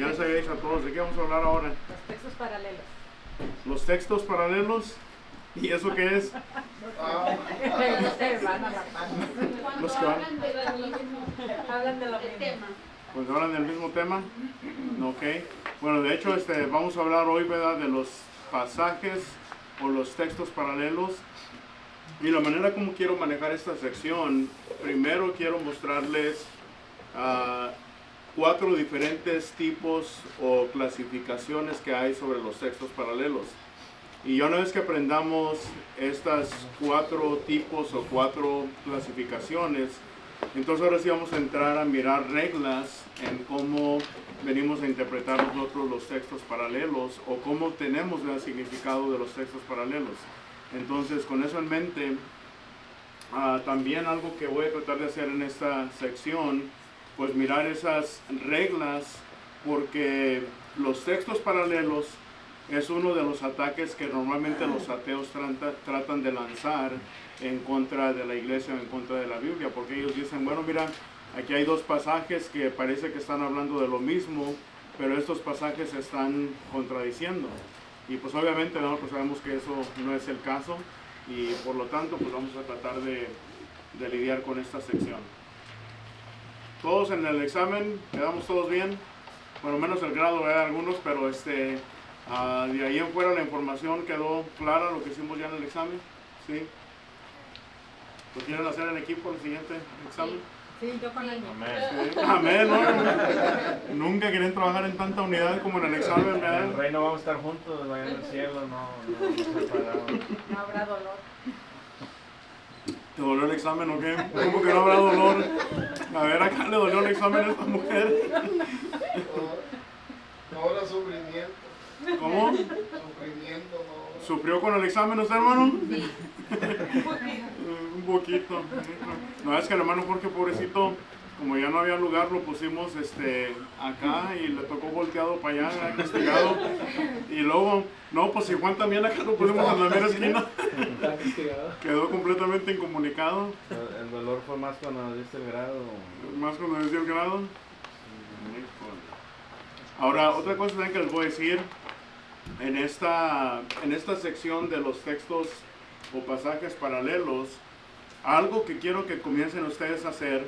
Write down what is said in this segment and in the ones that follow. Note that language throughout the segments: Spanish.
Ya les había dicho a todos, ¿de qué vamos a hablar ahora? Los textos paralelos. Los textos paralelos. ¿Y eso qué es? Los que van a la par. Los que van. Hablan de lo mismo. Pues hablan del mismo tema. Ok. Bueno, de hecho, vamos a hablar hoy, ¿verdad?, de los pasajes o los textos paralelos. Y la manera como quiero manejar esta sección, primero quiero mostrarles 4 diferentes tipos o clasificaciones que hay sobre los textos paralelos. Y ya una vez que aprendamos estas 4 tipos o 4 clasificaciones, entonces ahora sí vamos a entrar a mirar reglas en cómo venimos a interpretar nosotros los textos paralelos o cómo obtenemos el significado de los textos paralelos. Entonces, con eso en mente, también algo que voy a tratar de hacer en esta sección, pues mirar esas reglas, porque los textos paralelos es uno de los ataques que normalmente los ateos tratan de lanzar en contra de la iglesia o en contra de la Biblia, porque ellos dicen, bueno, mira, aquí hay 2 pasajes que parece que están hablando de lo mismo, pero estos pasajes se están contradiciendo. Y pues obviamente nosotros sabemos que eso no es el caso, y por lo tanto pues vamos a tratar de lidiar con esta sección. Todos en el examen, ¿quedamos todos bien? Bueno, menos el grado de algunos, pero de ahí en fuera la información quedó clara, lo que hicimos ya en el examen. ¿Sí? ¿Lo quieren hacer en equipo el siguiente examen? Sí, yo con él. Sí. Amén, ¿no? Nunca quieren trabajar en tanta unidad como en el examen, ¿verdad? En el reino vamos a estar juntos, vayan al cielo, no separados. No habrá dolor. ¿Te dolió el examen o qué? ¿Cómo que no habrá dolor? A ver, acá le dolió el examen a esta mujer. No habrá sufrimiento. ¿Cómo? Sufrimiento, no. ¿Sufrió con el examen usted, hermano? Sí. Un poquito. No, es que el hermano Jorge, pobrecito, como ya no había lugar, lo pusimos acá y le tocó volteado para allá, castigado. Y luego, no, pues si Juan también acá lo pusimos en la mera esquina. Quedó completamente incomunicado. El dolor fue más cuando diste el grado. Más cuando les dio el grado. Ahora, otra cosa también que les voy a decir, en esta sección de los textos o pasajes paralelos, algo que quiero que comiencen ustedes a hacer,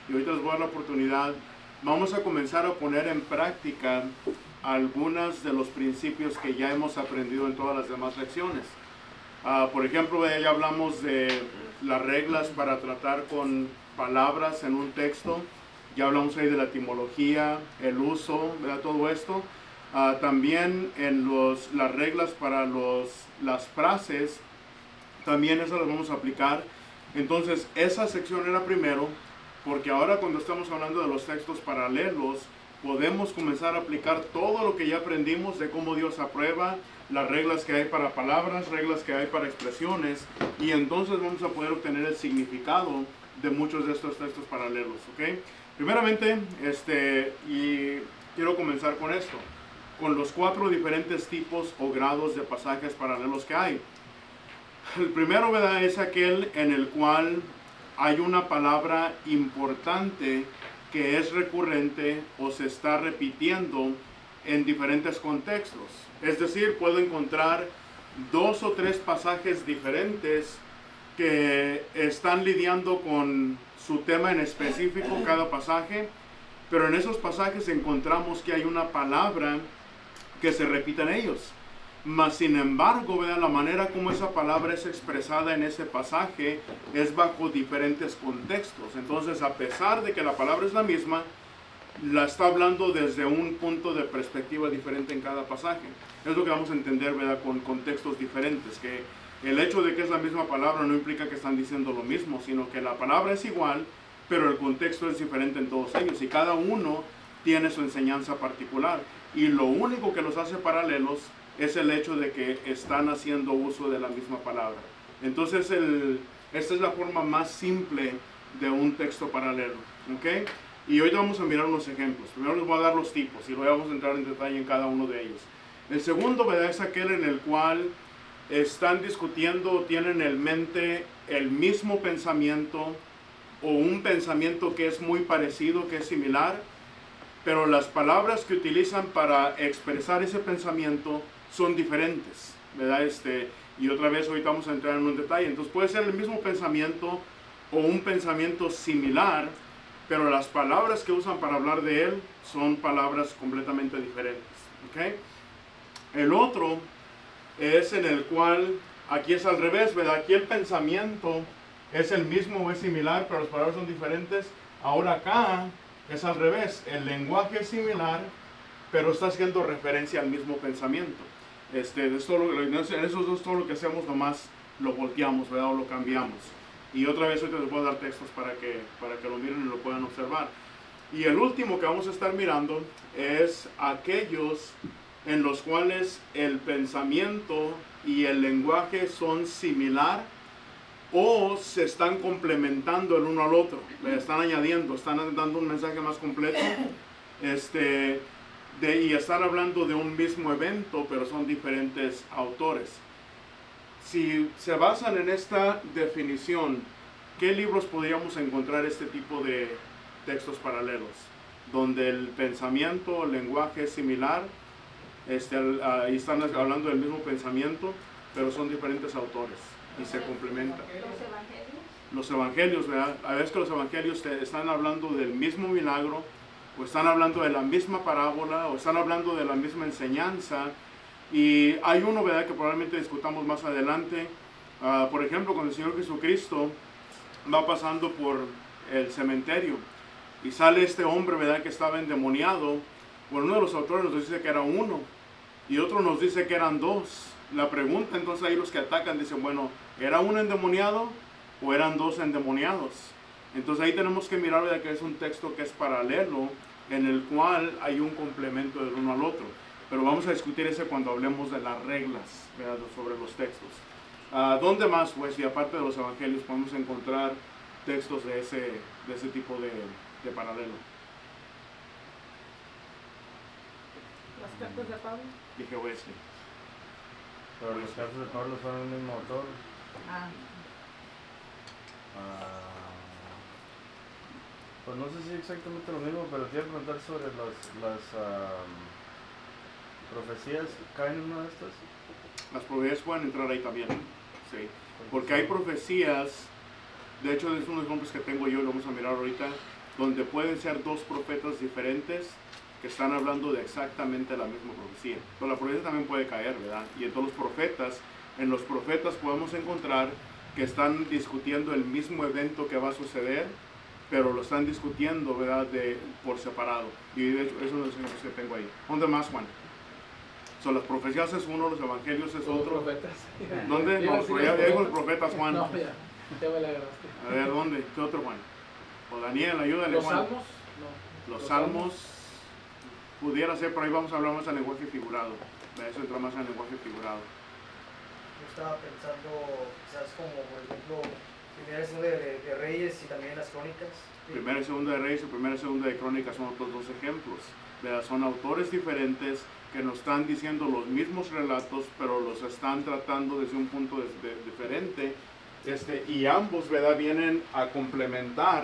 y ahorita les voy a dar la oportunidad, vamos a comenzar a poner en práctica algunos de los principios que ya hemos aprendido en todas las demás lecciones. Por ejemplo, ya hablamos de las reglas para tratar con palabras en un texto. Ya hablamos ahí de la etimología, el uso, ¿verdad? Todo esto. También en las reglas para las frases, también esas las vamos a aplicar. Entonces, esa sección era primero, porque ahora cuando estamos hablando de los textos paralelos, podemos comenzar a aplicar todo lo que ya aprendimos de cómo Dios aprueba, las reglas que hay para palabras, reglas que hay para expresiones, y entonces vamos a poder obtener el significado de muchos de estos textos paralelos, ¿ok? Primeramente, y quiero comenzar con esto, con los 4 diferentes tipos o grados de pasajes paralelos que hay. El primero, ¿verdad?, es aquel en el cual hay una palabra importante que es recurrente o se está repitiendo en diferentes contextos. Es decir, puedo encontrar 2 o 3 pasajes diferentes que están lidiando con su tema en específico, cada pasaje, pero en esos pasajes encontramos que hay una palabra que se repite en ellos. Mas sin embargo, vean, la manera como esa palabra es expresada en ese pasaje es bajo diferentes contextos. Entonces, a pesar de que la palabra es la misma, la está hablando desde un punto de perspectiva diferente en cada pasaje. Es lo que vamos a entender, ¿verdad?, con contextos diferentes, que el hecho de que es la misma palabra no implica que están diciendo lo mismo, sino que la palabra es igual, pero el contexto es diferente en todos ellos, y cada uno tiene su enseñanza particular. Y lo único que los hace paralelos es el hecho de que están haciendo uso de la misma palabra. Entonces, esta es la forma más simple de un texto paralelo, ¿ok? Y hoy vamos a mirar unos ejemplos. Primero les voy a dar los tipos y luego vamos a entrar en detalle en cada uno de ellos. El segundo, ¿verdad?, es aquel en el cual están discutiendo o tienen en mente el mismo pensamiento o un pensamiento que es muy parecido, que es similar, pero las palabras que utilizan para expresar ese pensamiento son diferentes, ¿verdad? Y otra vez ahorita vamos a entrar en un detalle. Entonces puede ser el mismo pensamiento o un pensamiento similar, pero las palabras que usan para hablar de él son palabras completamente diferentes, ¿ok? El otro es en el cual, aquí es al revés, ¿verdad? Aquí el pensamiento es el mismo o es similar, pero las palabras son diferentes. Ahora acá es al revés, el lenguaje es similar, pero está haciendo referencia al mismo pensamiento. En esos dos todo lo que hacemos nomás lo volteamos, ¿verdad? O lo cambiamos. Y otra vez ahorita les voy a dar textos para que lo miren y lo puedan observar. Y el último que vamos a estar mirando es aquellos en los cuales el pensamiento y el lenguaje son similar o se están complementando el uno al otro, le están añadiendo, están dando un mensaje más completo, y están hablando de un mismo evento, pero son diferentes autores. Si se basan en esta definición, ¿qué libros podríamos encontrar este tipo de textos paralelos? Donde el pensamiento, el lenguaje es similar, y están hablando del mismo pensamiento, pero son diferentes autores y se complementan. Los evangelios, ¿verdad? A veces que los evangelios están hablando del mismo milagro, o están hablando de la misma parábola, o están hablando de la misma enseñanza. Y hay uno, ¿verdad?, que probablemente discutamos más adelante. Por ejemplo, cuando el Señor Jesucristo va pasando por el cementerio y sale este hombre, ¿verdad?, que estaba endemoniado. Bueno, uno de los autores nos dice que era uno y otro nos dice que eran dos. La pregunta, entonces ahí los que atacan dicen, bueno, ¿era uno endemoniado o eran dos endemoniados? Entonces ahí tenemos que mirar, ¿verdad?, que es un texto que es paralelo, en el cual hay un complemento del uno al otro. Pero vamos a discutir ese cuando hablemos de las reglas, ¿verdad?, sobre los textos. ¿Dónde más, pues, y aparte de los evangelios, podemos encontrar textos de ese tipo de paralelo? Las cartas de Pablo. Dije Wesley. Pero los casos de Pablo son el mismo autor. Pues no sé si exactamente lo mismo, pero te iba a preguntar sobre las profecías. ¿Caen en una de estas? Las profecías pueden entrar ahí también, sí. Porque hay profecías, de hecho es uno de los ejemplos que tengo yo, lo vamos a mirar ahorita, donde pueden ser dos profetas diferentes que están hablando de exactamente la misma profecía. Pero la profecía también puede caer, ¿verdad? Y en todos los profetas, en los profetas podemos encontrar que están discutiendo el mismo evento que va a suceder, pero lo están discutiendo, ¿verdad?, por separado. Y de hecho, eso es uno de los ejemplos que tengo ahí. ¿Dónde más, Juan? Las profecías es uno, los evangelios es otro. Profetas. ¿Dónde? No, pero ya dijo los profetas, Juan. No, ya me la agarraste. A ver, ¿dónde? ¿Qué otro, Juan? O Daniel, ayúdale, ¿Los Juan. salmos? No. Los salmos, pudiera ser, pero ahí vamos a hablar más en lenguaje figurado. De eso entra más en lenguaje figurado. Yo estaba pensando, quizás como, por ejemplo, Primera y Segunda de Reyes y también las Crónicas. Primera y Segunda de Reyes y Primera y Segunda de Crónicas son otros dos ejemplos, ¿verdad? Son autores diferentes que nos están diciendo los mismos relatos, pero los están tratando desde un punto diferente, y ambos, ¿verdad?, vienen a complementar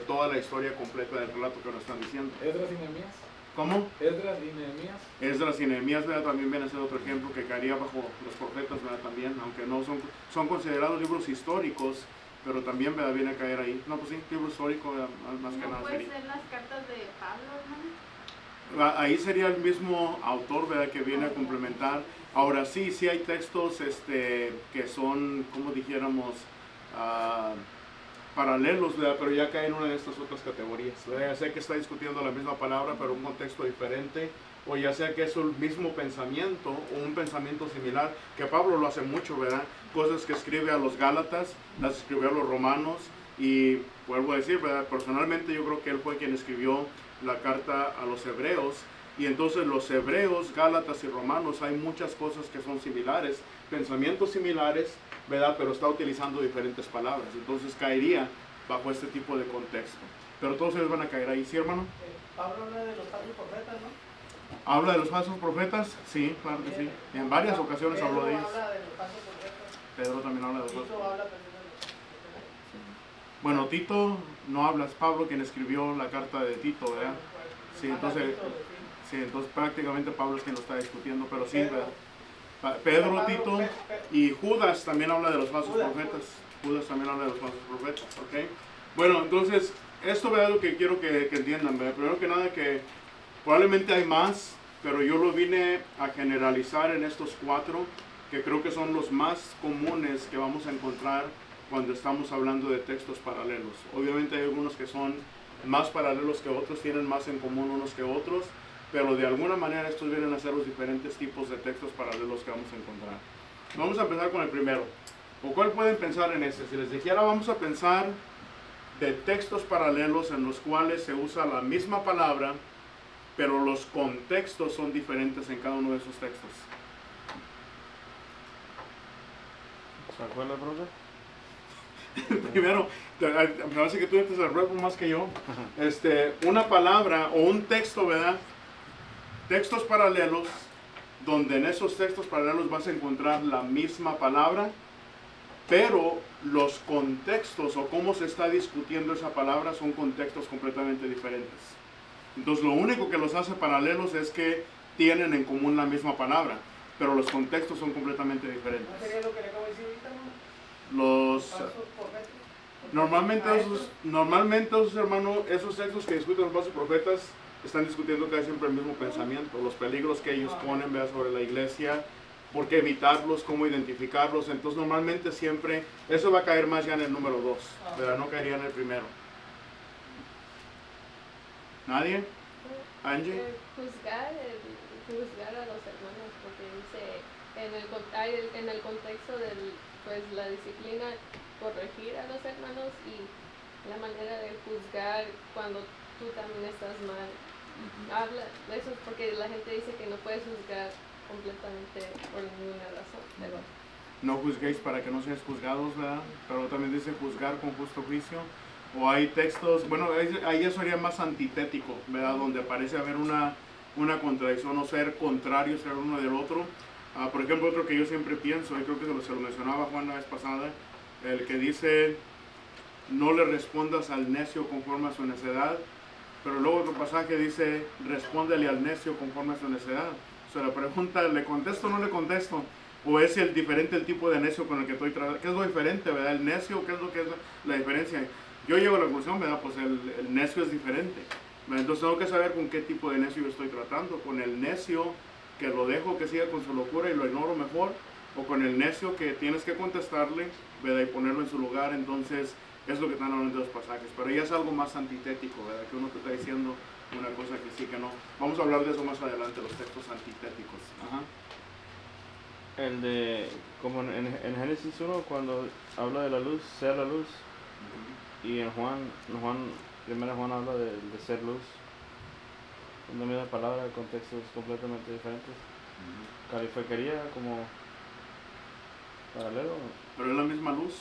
toda la historia completa del relato que nos están diciendo. ¿Esdras y Nehemías? ¿Cómo? ¿Esdras y Nehemías? Esdras y Nehemías, ¿verdad?, también viene a ser otro ejemplo que caería bajo los profetas, ¿verdad?, también, aunque no son considerados libros históricos, pero también, ¿verdad?, viene a caer ahí. No, pues sí, libro histórico, más que ¿No nada puede sería. ser las cartas de Pablo, hermano? Ahí sería el mismo autor, ¿verdad?, que viene a complementar. Ahora sí hay textos que son, como dijéramos, paralelos, ¿verdad?, pero ya caen en una de estas otras categorías, ¿verdad? Ya sea que está discutiendo la misma palabra, pero un contexto diferente, o ya sea que es el mismo pensamiento o un pensamiento similar, que Pablo lo hace mucho, ¿verdad? Cosas que escribe a los Gálatas, las escribió a los romanos, y vuelvo a decir, ¿verdad?, personalmente yo creo que él fue quien escribió la carta a los hebreos, y entonces los hebreos, Gálatas y romanos, hay muchas cosas que son similares, pensamientos similares, ¿verdad?, pero está utilizando diferentes palabras, entonces caería bajo este tipo de contexto. Pero todos ellos van a caer ahí, ¿sí, hermano? Pablo habla de los falsos profetas, ¿no? ¿Habla de los falsos profetas? Sí, claro que sí. En varias ocasiones habló de ellos. Pedro habla de los falsos profetas. Pedro también habla de los falsos Tito profetas. habla también de los falsos profetas. Bueno, Tito no habla, es Pablo quien escribió la carta de Tito, ¿verdad? Sí, entonces prácticamente Pablo es quien lo está discutiendo, pero sí, ¿verdad? Pedro, Tito y Judas también habla de los falsos profetas. Judas también habla de los falsos profetas, ¿ok? Bueno, entonces, esto es lo que quiero que entiendan, ¿verdad? Primero que nada que probablemente hay más, pero yo lo vine a generalizar en estos 4, que creo que son los más comunes que vamos a encontrar cuando estamos hablando de textos paralelos. Obviamente hay algunos que son más paralelos que otros, tienen más en común unos que otros, pero de alguna manera estos vienen a ser los diferentes tipos de textos paralelos que vamos a encontrar. Vamos a empezar con el primero. ¿O cuál pueden pensar en este? Si les dijera, vamos a pensar de textos paralelos en los cuales se usa la misma palabra, pero los contextos son diferentes en cada uno de esos textos. ¿Se acuerda, profe? Primero, me parece que tú antes el verbo más que yo. Una palabra o un texto, ¿verdad? Textos paralelos, donde en esos textos paralelos vas a encontrar la misma palabra, pero los contextos o cómo se está discutiendo esa palabra son contextos completamente diferentes. Entonces lo único que los hace paralelos es que tienen en común la misma palabra, pero los contextos son completamente diferentes. ¿No sería lo que le acabo de decir ahorita, no? Normalmente esos hermanos, esos textos que discuten los falsos profetas están discutiendo casi siempre el mismo pensamiento, los peligros que ellos ponen, ¿verdad?, sobre la iglesia, por qué evitarlos, cómo identificarlos. Entonces normalmente siempre eso va a caer más ya en el número 2, ¿verdad? No caería en el primero. ¿Nadie? ¿Angie? Juzgar a los hermanos, porque dice en el contexto de la disciplina, corregir a los hermanos, y la manera de juzgar cuando tú también estás mal. Habla de eso porque la gente dice que no puedes juzgar completamente por ninguna razón, pero No juzguéis para que no seáis juzgados, ¿verdad? Pero también dice juzgar con justo juicio. O hay textos, bueno, ahí eso sería más antitético, ¿verdad? Donde parece haber una contradicción o ser contrarios el uno del otro. Por ejemplo, otro que yo siempre pienso, y creo que se lo mencionaba Juan la vez pasada, el que dice, no le respondas al necio conforme a su necedad, pero luego otro pasaje dice, respóndele al necio conforme a su necedad. O sea, la pregunta, ¿le contesto o no le contesto? ¿O es el diferente el tipo de necio con el que estoy tratando? ¿Qué es lo diferente, verdad? ¿El necio? ¿Qué es lo que es la diferencia? Yo llego a la conclusión, ¿verdad? Pues el necio es diferente. Entonces tengo que saber con qué tipo de necio yo estoy tratando. Con el necio que lo dejo que siga con su locura y lo ignoro mejor, o con el necio que tienes que contestarle, ¿verdad?, y ponerlo en su lugar. Entonces es lo que están hablando de los pasajes, pero ya es algo más antitético, ¿verdad?, que uno te está diciendo una cosa que sí, que no. Vamos a hablar de eso más adelante, los textos antitéticos. Ajá. El de, como en Génesis 1, cuando habla de la luz, sea la luz, y en primera Juan habla de ser luz. Una misma palabra, contextos completamente diferentes. Calificaría como paralelo. Pero es la misma luz.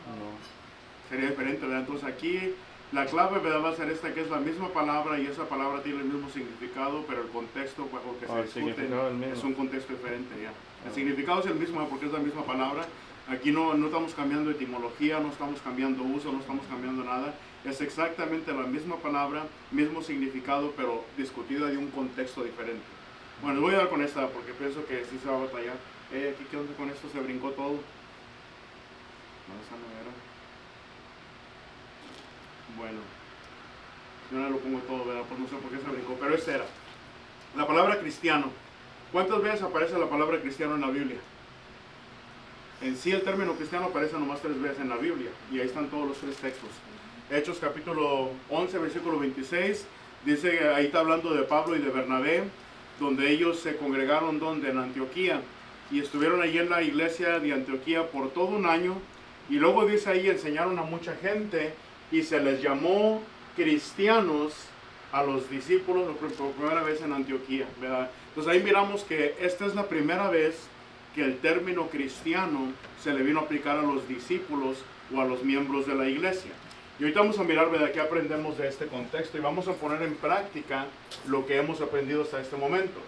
No. Sería diferente, ¿verdad? Entonces aquí la clave, ¿verdad?, va a ser esta, que es la misma palabra y esa palabra tiene el mismo significado, pero el contexto bajo el que se discute es un contexto diferente ya. El significado es el mismo porque es la misma palabra. Aquí no estamos cambiando etimología, no estamos cambiando uso, no estamos cambiando nada. Es exactamente la misma palabra, mismo significado, pero discutida de un contexto diferente. Bueno, les voy a dar con esta porque pienso que sí se va a batallar. Aquí, ¿qué onda con esto? Se brincó todo. No, esa no era. Bueno, yo no lo pongo todo, ¿verdad? Pues no sé por qué se brincó, pero esta era. La palabra cristiano. ¿Cuántas veces aparece la palabra cristiano en la Biblia? En sí el término cristiano aparece nomás 3 veces en la Biblia, y ahí están todos los 3 textos. Hechos capítulo 11, versículo 26, dice, ahí está hablando de Pablo y de Bernabé, donde ellos se congregaron donde en Antioquía, y estuvieron allí en la iglesia de Antioquía por todo un año, y luego dice ahí, enseñaron a mucha gente, y se les llamó cristianos a los discípulos por primera vez en Antioquía, ¿verdad? Entonces ahí miramos que esta es la primera vez que el término cristiano se le vino a aplicar a los discípulos o a los miembros de la iglesia. Y ahorita vamos a mirar, ¿verdad?, qué aprendemos de este contexto y vamos a poner en práctica lo que hemos aprendido hasta este momento.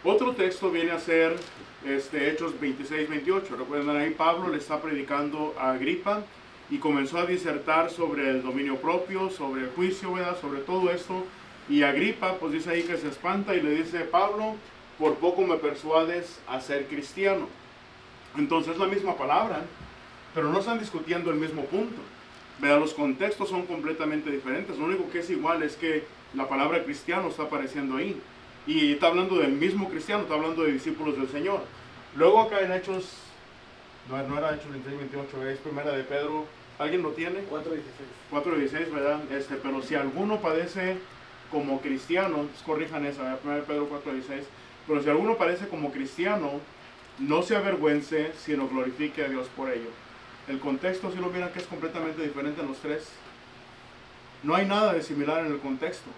Otro texto viene a ser Hechos 26-28. Recuerden, ahí Pablo le está predicando a Agripa y comenzó a disertar sobre el dominio propio, sobre el juicio, ¿verdad? Sobre todo esto. Y Agripa, pues dice ahí que se espanta y le dice, Pablo, por poco me persuades a ser cristiano. Entonces es la misma palabra, pero no están discutiendo el mismo punto. ¿Verdad? Los contextos son completamente diferentes. Lo único que es igual es que la palabra cristiano está apareciendo ahí. Y está hablando del mismo cristiano, está hablando de discípulos del Señor. Luego acá en Hechos, no era Hechos 26-28, es primera de Pedro. ¿Alguien lo tiene? 4:16. 4:16, ¿verdad? Pero si alguno padece como cristiano, corrijan esa, ¿verdad? 1 Pedro 4:16. Pero si alguno padece como cristiano, no se avergüence, sino glorifique a Dios por ello. El contexto, si lo miran, que es completamente diferente en los tres. No hay nada de similar en el contexto.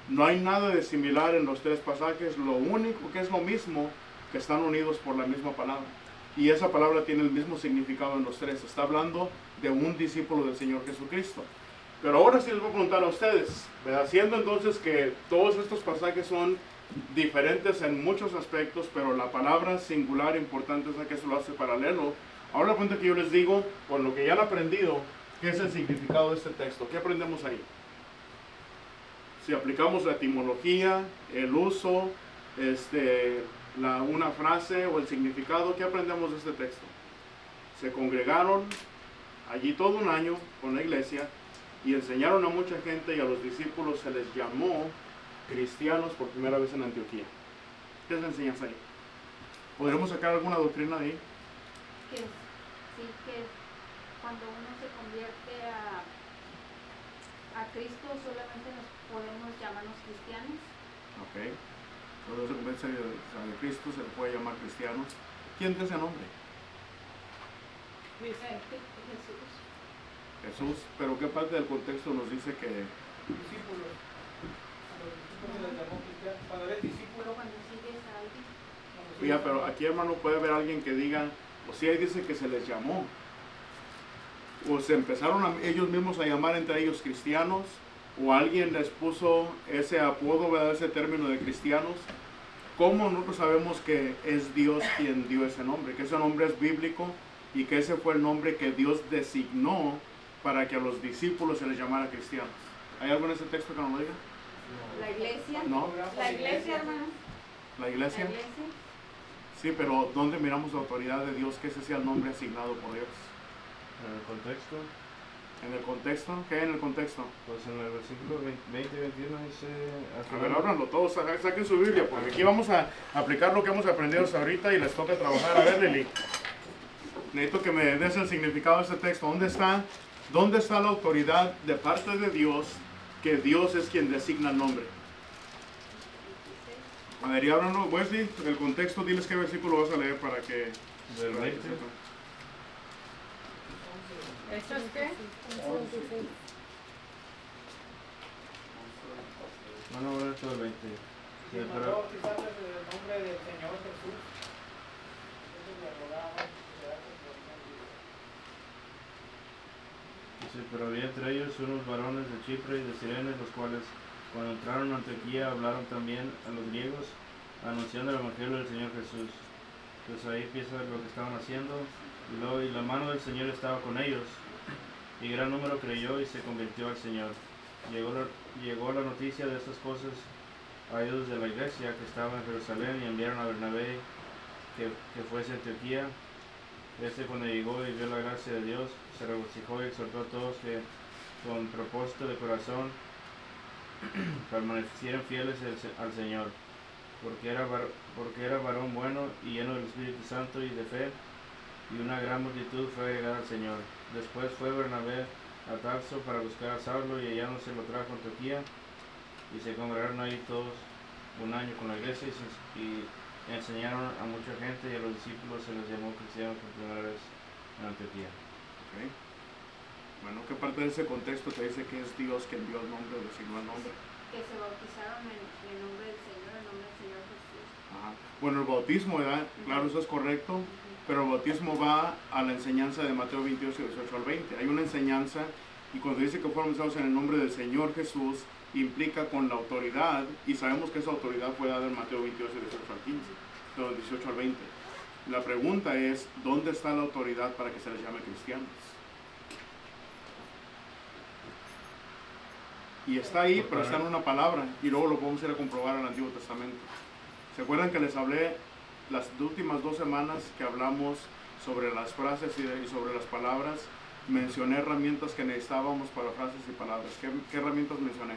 No hay nada de similar en los tres pasajes. Lo único que es lo mismo, que están unidos por la misma palabra. Y esa palabra tiene el mismo significado en los tres. Está hablando de un discípulo del Señor Jesucristo. Pero ahora sí les voy a preguntar a ustedes, ¿verdad? Siendo entonces que todos estos pasajes son diferentes en muchos aspectos, pero la palabra singular importante es la que se lo hace paralelo. Ahora la pregunta que yo les digo, con lo que ya han aprendido, ¿qué es el significado de este texto? ¿Qué aprendemos ahí? Si aplicamos la etimología, el uso, una frase o el significado, ¿qué aprendemos de este texto? Se congregaron allí todo un año con la iglesia y enseñaron a mucha gente, y a los discípulos se les llamó cristianos por primera vez en Antioquía. ¿Qué es la enseñanza ahí? ¿Podremos sacar alguna doctrina de ahí? Que cuando uno se convierte a Cristo solamente nos podemos llamarnos cristianos. Ok. Cuando se convierte a Cristo se le puede llamar cristianos. ¿Quién tiene ese nombre? Jesús. Jesús. Pero ¿qué parte del contexto nos dice que... Discípulos. Cuando les llamó cristianos. Cuando eres discípulo. Cuando sigues a alguien. Ya, pero aquí, hermano, puede haber alguien que diga, o si ahí dice que se les llamó, o se empezaron ellos mismos a llamar entre ellos cristianos, o alguien les puso ese apodo, ¿verdad? Ese término de cristianos. ¿Cómo nosotros sabemos que es Dios quien dio ese nombre? Que ese nombre es bíblico y que ese fue el nombre que Dios designó para que a los discípulos se les llamara cristianos. ¿Hay algo en ese texto que nos lo diga? La iglesia. ¿No? La iglesia, hermano. ¿La iglesia? La iglesia. Sí, pero ¿dónde miramos la autoridad de Dios que ese sea el nombre asignado por Dios? En el contexto, ¿En el contexto? ¿Qué hay en el contexto? pues en el versículo 20 y 21 dice... A ver, ábranlo todos, saquen su Biblia, porque aquí vamos a aplicar lo que hemos aprendido hasta ahorita y les toca trabajar. A ver, Lili, necesito que me des el significado de este texto. ¿Dónde está la autoridad de parte de Dios, que Dios es quien designa el nombre? A ver, y ábranlo, Wesley, el contexto, diles qué versículo vas a leer para que... Del 20. ¿Eso es qué? No, no, voy a leer todo el 20. Y Sí, mandó pero- bautizarles en el nombre del Señor Jesús. Ellos le rogaban que quedasen por vida. Dice, pero había entre ellos unos varones de Chipre y de Sirene, los cuales, cuando entraron a Antioquía, hablaron también a los griegos, anunciando el evangelio del Señor Jesús. Entonces ahí empieza lo que estaban haciendo, y la mano del Señor estaba con ellos, y gran número creyó y se convirtió al Señor. Llegó la noticia de estas cosas a ellos de la iglesia que estaba en Jerusalén, y enviaron a Bernabé que fuese a Antioquía. Cuando llegó y vio la gracia de Dios, se regocijó y exhortó a todos que con propósito de corazón permanecieran fieles al Señor, porque era varón bueno y lleno del Espíritu Santo y de fe, y una gran multitud fue agregada al Señor. Después fue Bernabé a Tarso para buscar a Saulo, y hallándose lo trajo a Antioquía, y se congregaron ahí todos un año con la iglesia, y enseñaron a mucha gente, y a los discípulos se les llamó cristianos por primera vez en Antioquía. Okay. Bueno, ¿qué parte de ese contexto te dice que es Dios quien dio el nombre o designó el nombre? Que se bautizaron en el nombre del Señor, en nombre del Señor Jesús. Ajá. Bueno, el bautismo, ¿verdad? Claro, eso es correcto, pero el bautismo va a la enseñanza de Mateo 28, 18 al 20. Hay una enseñanza, y cuando dice que fueron bautizados en el nombre del Señor Jesús, implica con la autoridad, y sabemos que esa autoridad fue dada en Mateo 28, 18 al 15, pero 18 al 20. La pregunta es, ¿dónde está la autoridad para que se les llame cristianos? Y está ahí, pero está en una palabra. Y luego lo podemos ir a comprobar en el Antiguo Testamento. ¿Se acuerdan que les hablé las últimas 2 semanas que hablamos sobre las frases y sobre las palabras? Mencioné herramientas que necesitábamos para frases y palabras. ¿Qué herramientas mencioné?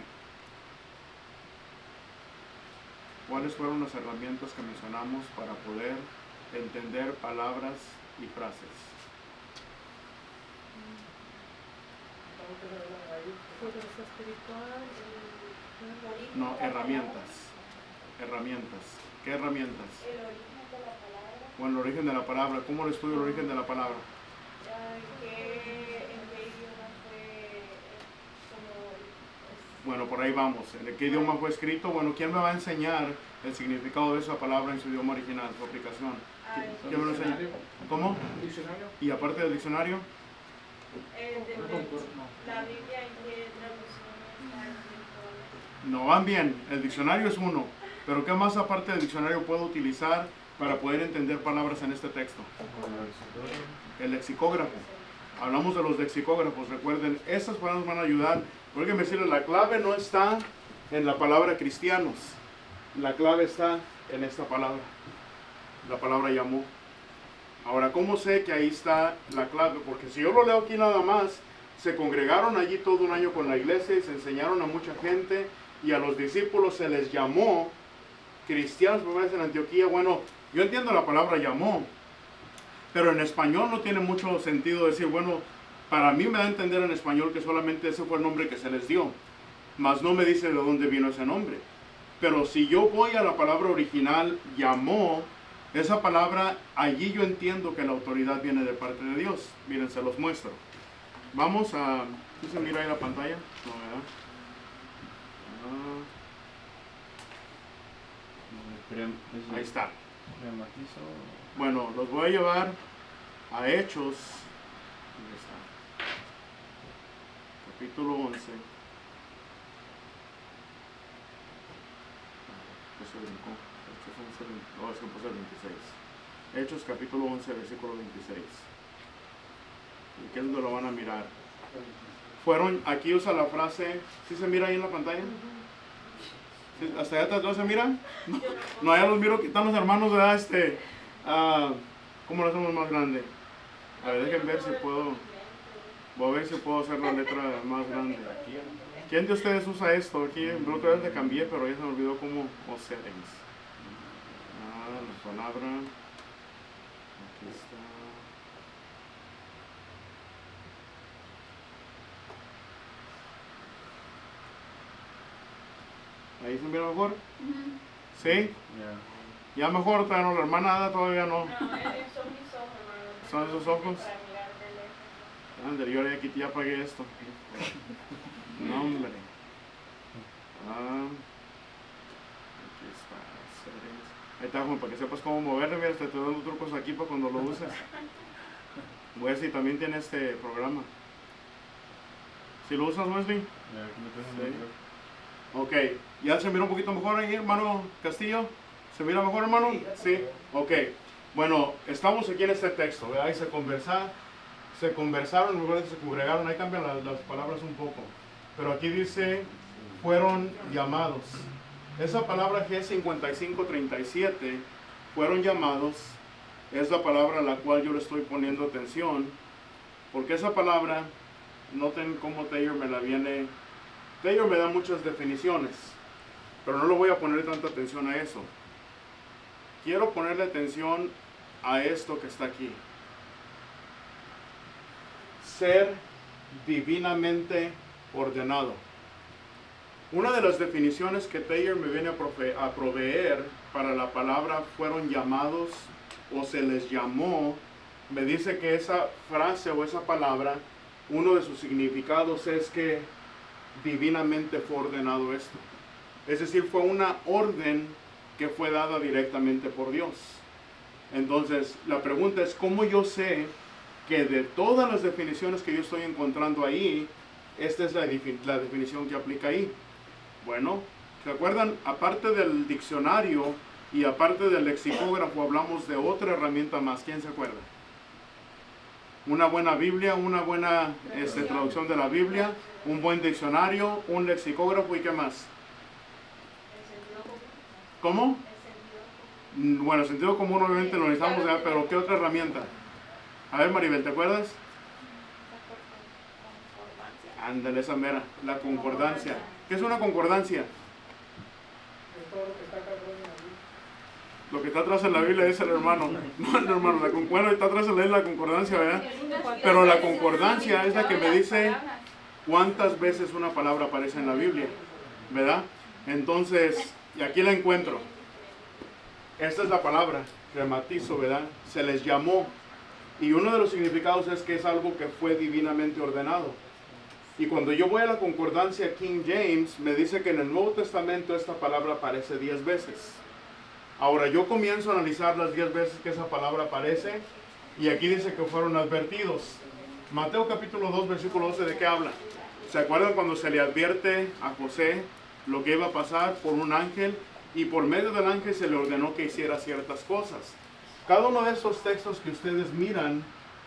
¿Cuáles fueron las herramientas que mencionamos para poder entender palabras y frases? Poderoso espiritual, No, herramientas. Herramientas. ¿Qué herramientas? El origen de la palabra. Bueno, el origen de la palabra. ¿Cómo le estudio el origen de la palabra? ¿En qué idioma fue como Bueno, por ahí vamos. ¿En qué idioma fue escrito? Bueno, ¿quién me va a enseñar el significado de esa palabra en su idioma original, su aplicación? ¿Quién me lo enseña? ¿Cómo? Diccionario. ¿Y aparte del diccionario? la Biblia en qué traducción está escrito? No van bien. El diccionario es uno. Pero ¿qué más aparte del diccionario puedo utilizar para poder entender palabras en este texto? El lexicógrafo. Hablamos de los lexicógrafos. Recuerden, estas palabras van a ayudar. Oigan, decirles, la clave no está en la palabra cristianos. La clave está en esta palabra. La palabra llamó. Ahora, ¿cómo sé que ahí está la clave? Porque si yo lo leo aquí nada más, se congregaron allí todo un año con la iglesia y se enseñaron a mucha gente y a los discípulos se les llamó cristianos por primera vez en Antioquía. Bueno, yo entiendo la palabra llamó, pero en español no tiene mucho sentido decir, bueno, para mí me da a entender en español que solamente ese fue el nombre que se les dio, mas no me dice de dónde vino ese nombre. Pero si yo voy a la palabra original, llamó, esa palabra, allí yo entiendo que la autoridad viene de parte de Dios. Miren, se los muestro. Vamos a... ¿Sí se mira ahí la pantalla? No, ¿verdad? Ahí está. Bueno, los voy a llevar a Hechos. ¿Dónde está? Capítulo 11. Hechos capítulo 11, versículo 26. ¿Y qué es donde lo van a mirar? Fueron, aquí usa la frase, ¿sí se mira ahí en la pantalla? ¿Sí? ¿Hasta allá atrás se mira? No, allá los miro, están los hermanos, ¿verdad? ¿Cómo lo hacemos más grande? A ver, déjenme ver si puedo, voy a ver si puedo hacer la letra más grande. ¿Quién de ustedes usa esto? Aquí, la otra vez le cambié, pero ya se me olvidó cómo, o settings. La palabra, aquí está. ¿Ahí se mira mejor? ¿Sí? Ya mejor, todavía no, la hermana Ada todavía no. No, son mis ojos, hermano. ¿Son esos ojos? Para mirar de lejos. Ándale, yo ya quité, ya apagué esto. No, hombre. Aquí está, settings. Ahí está, como para que sepas cómo moverle. Mira, te estoy dando trucos aquí para cuando lo uses. Wesley también tiene este programa. ¿Sí lo usas, Wesley? Sí. Ok, ¿ya se mira un poquito mejor ahí, hermano Castillo? ¿Se mira mejor, hermano? Sí. Ok, bueno, estamos aquí en este texto, ¿verdad? Ahí se conversaron, luego se congregaron, ahí cambian las palabras un poco. Pero aquí dice, fueron llamados. Esa palabra G5537, fueron llamados, es la palabra a la cual yo le estoy poniendo atención, porque esa palabra, noten cómo Taylor me la viene... Taylor me da muchas definiciones, pero no le voy a poner tanta atención a eso. Quiero ponerle atención a esto que está aquí. Ser divinamente ordenado. Una de las definiciones que Taylor me viene a proveer para la palabra fueron llamados o se les llamó, me dice que esa frase o esa palabra, uno de sus significados es que divinamente fue ordenado esto. Es decir, fue una orden que fue dada directamente por Dios. Entonces, la pregunta es, ¿cómo yo sé que de todas las definiciones que yo estoy encontrando ahí, esta es la definición que aplica ahí? Bueno, ¿se acuerdan? Aparte del diccionario y aparte del lexicógrafo, hablamos de otra herramienta más. ¿Quién se acuerda? Una buena Biblia, una buena traducción de la Biblia. un buen diccionario, un lexicógrafo y qué más. ¿Cómo? Bueno, sentido común obviamente lo necesitamos, ¿verdad? Pero ¿qué otra herramienta? A ver, Maribel, ¿te acuerdas? Ándale, esa mera, la concordancia. ¿Qué es una concordancia? Es todo lo que está acá atrás en la Biblia. Lo que está atrás en la Biblia dice el hermano. No, el hermano, bueno, está atrás en la concordancia, ¿verdad? Pero la concordancia es la que me dice cuántas veces una palabra aparece en la Biblia, ¿verdad? Entonces, y aquí la encuentro. Esta es la palabra, rematizo, ¿verdad? Se les llamó. Y uno de los significados es que es algo que fue divinamente ordenado. Y cuando yo voy a la concordancia King James, me dice que en el Nuevo Testamento esta palabra aparece 10 veces. Ahora yo comienzo a analizar las 10 veces que esa palabra aparece, y aquí dice que fueron advertidos. Mateo capítulo 2, versículo 12, ¿de qué habla? ¿Se acuerdan cuando se le advierte a José lo que iba a pasar por un ángel? Y por medio del ángel se le ordenó que hiciera ciertas cosas. Cada uno de estos textos que ustedes miran,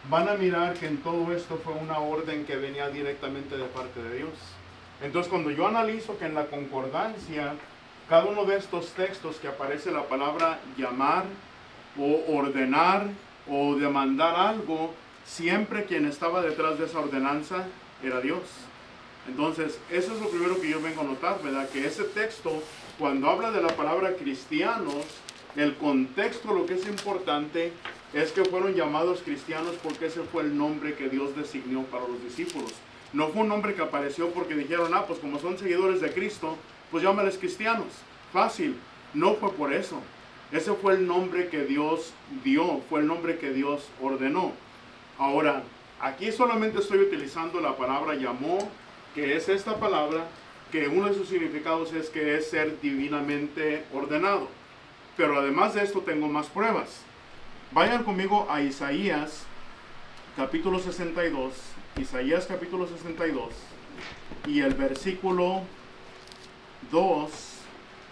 van a mirar que en todo esto fue una orden que venía directamente de parte de Dios. Entonces cuando yo analizo que en la concordancia, cada uno de estos textos que aparece la palabra llamar, o ordenar, o demandar algo, siempre quien estaba detrás de esa ordenanza era Dios. Entonces, eso es lo primero que yo vengo a notar, ¿verdad? Que ese texto, cuando habla de la palabra cristianos, el contexto, lo que es importante, es que fueron llamados cristianos porque ese fue el nombre que Dios designó para los discípulos. No fue un nombre que apareció porque dijeron, pues como son seguidores de Cristo, pues llámales cristianos. Fácil. No fue por eso. Ese fue el nombre que Dios dio, fue el nombre que Dios ordenó. Ahora, aquí solamente estoy utilizando la palabra llamó, que es esta palabra, que uno de sus significados es que es ser divinamente ordenado. Pero además de esto tengo más pruebas. Vayan conmigo a Isaías capítulo 62, Isaías capítulo 62, y el versículo 2,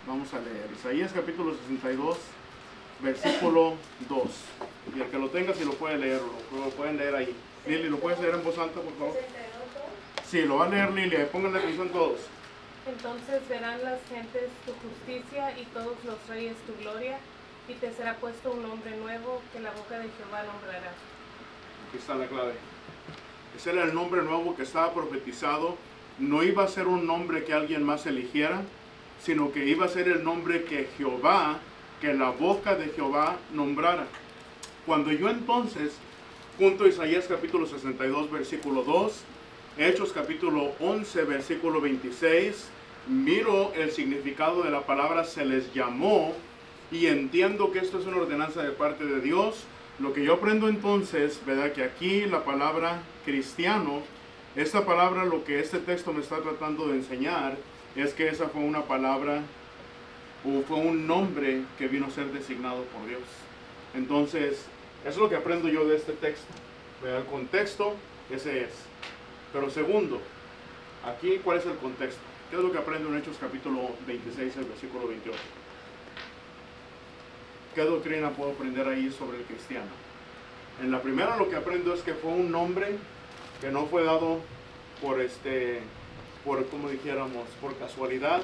vamos a leer, Isaías capítulo 62, versículo 2, y el que lo tenga si lo puede leer, lo pueden leer ahí. Lili, ¿lo puedes leer en voz alta, por favor? Sí, lo va a leer Lili, pónganle atención todos. Entonces verán las gentes tu justicia y todos los reyes tu gloria, y te será puesto un nombre nuevo que la boca de Jehová nombrará. Aquí está la clave. Ese era el nombre nuevo que estaba profetizado. No iba a ser un nombre que alguien más eligiera, sino que iba a ser el nombre que Jehová, que la boca de Jehová nombrara. Cuando yo entonces, junto a Isaías capítulo 62, versículo 2, Hechos capítulo 11, versículo 26, miro el significado de la palabra se les llamó, y entiendo que esto es una ordenanza de parte de Dios. Lo que yo aprendo entonces, ¿verdad? Que aquí la palabra cristiano, esta palabra, lo que este texto me está tratando de enseñar, es que esa fue una palabra, o fue un nombre que vino a ser designado por Dios. Entonces, eso es lo que aprendo yo de este texto, ¿verdad? El contexto, ese es. Pero segundo, aquí, ¿cuál es el contexto? ¿Qué es lo que aprendo en Hechos capítulo 26, el versículo 28? ¿Qué doctrina puedo aprender ahí sobre el cristiano? En la primera lo que aprendo es que fue un nombre que no fue dado por como dijéramos, por casualidad,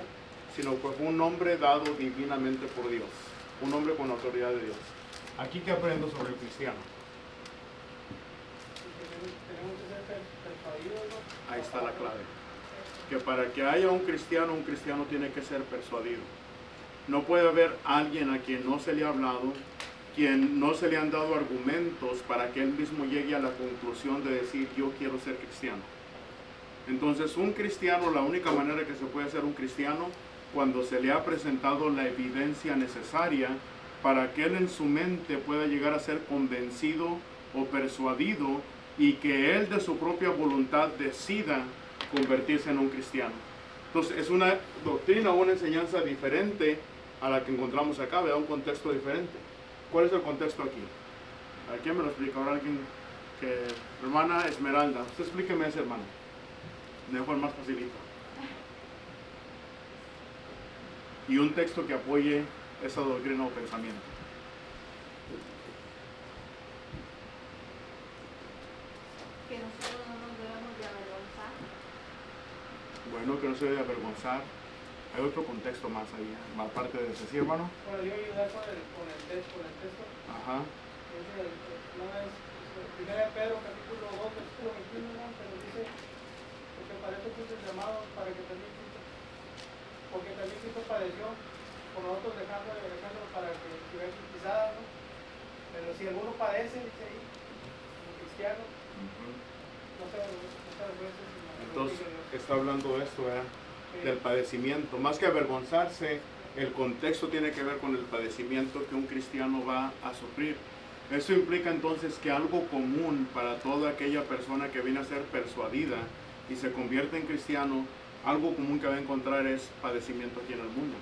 sino que fue un nombre dado divinamente por Dios, un nombre con la autoridad de Dios. Aquí que aprendo sobre el cristiano. Tenemos que ser persuadidos, ¿no? Ahí está la clave. Que para que haya un cristiano tiene que ser persuadido. No puede haber alguien a quien no se le ha hablado, quien no se le han dado argumentos para que él mismo llegue a la conclusión de decir yo quiero ser cristiano. Entonces un cristiano, la única manera que se puede ser un cristiano, cuando se le ha presentado la evidencia necesaria para que él en su mente pueda llegar a ser convencido o persuadido, y que él de su propia voluntad decida convertirse en un cristiano. Entonces es una doctrina, una enseñanza diferente a la que encontramos acá, ¿verdad? Un contexto diferente. ¿Cuál es el contexto aquí? ¿A quién me lo explica? Ahora alguien que... Hermana Esmeralda, usted explíqueme ese, hermano. Mejor, más facilito. Y un texto que apoye esa doctrina o pensamiento. Que nosotros no nos debemos de avergonzar no se debe avergonzar. Hay otro contexto más ahí, aparte de ese, ¿sí, hermano? Bueno, yo ayudar con el texto. Ajá. No es 1 Pedro capítulo 2, versículo 21, ¿no? Pero dice, porque para esto fuiste llamado, para que también Cristo padeció por nosotros dejándolo para que estuviera pisada, ¿no? Pero si alguno padece, dice ahí, como cristiano, no se avergüence, sino Entonces glorifique a Dios. está hablando de esto, ¿verdad? Del padecimiento. Más que avergonzarse, el contexto tiene que ver con el padecimiento que un cristiano va a sufrir. Eso implica entonces que algo común para toda aquella persona que viene a ser persuadida y se convierte en cristiano, algo común que va a encontrar es padecimiento aquí en el mundo.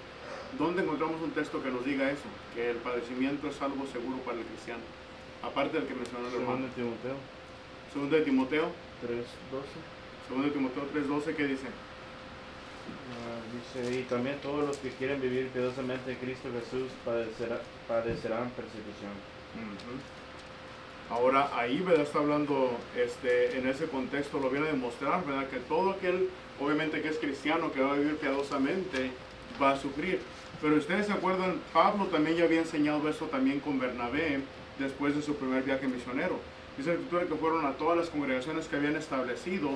¿Dónde encontramos un texto que nos diga eso? Que el padecimiento es algo seguro para el cristiano. Aparte del que mencionó el hermano. 2 Timoteo 2 de Timoteo 3:12. 2 de Timoteo 3:12, ¿qué dice? Dice, y también todos los que quieren vivir piadosamente en Cristo Jesús padecerán persecución. Ahora ahí, ¿verdad? Está hablando en ese contexto, lo viene a demostrar, ¿verdad? Que todo aquel, obviamente que es cristiano, que va a vivir piadosamente, va a sufrir. Pero ustedes se acuerdan, Pablo también ya había enseñado eso también con Bernabé después de su primer viaje misionero. Dice la Escritura que fueron a todas las congregaciones que habían establecido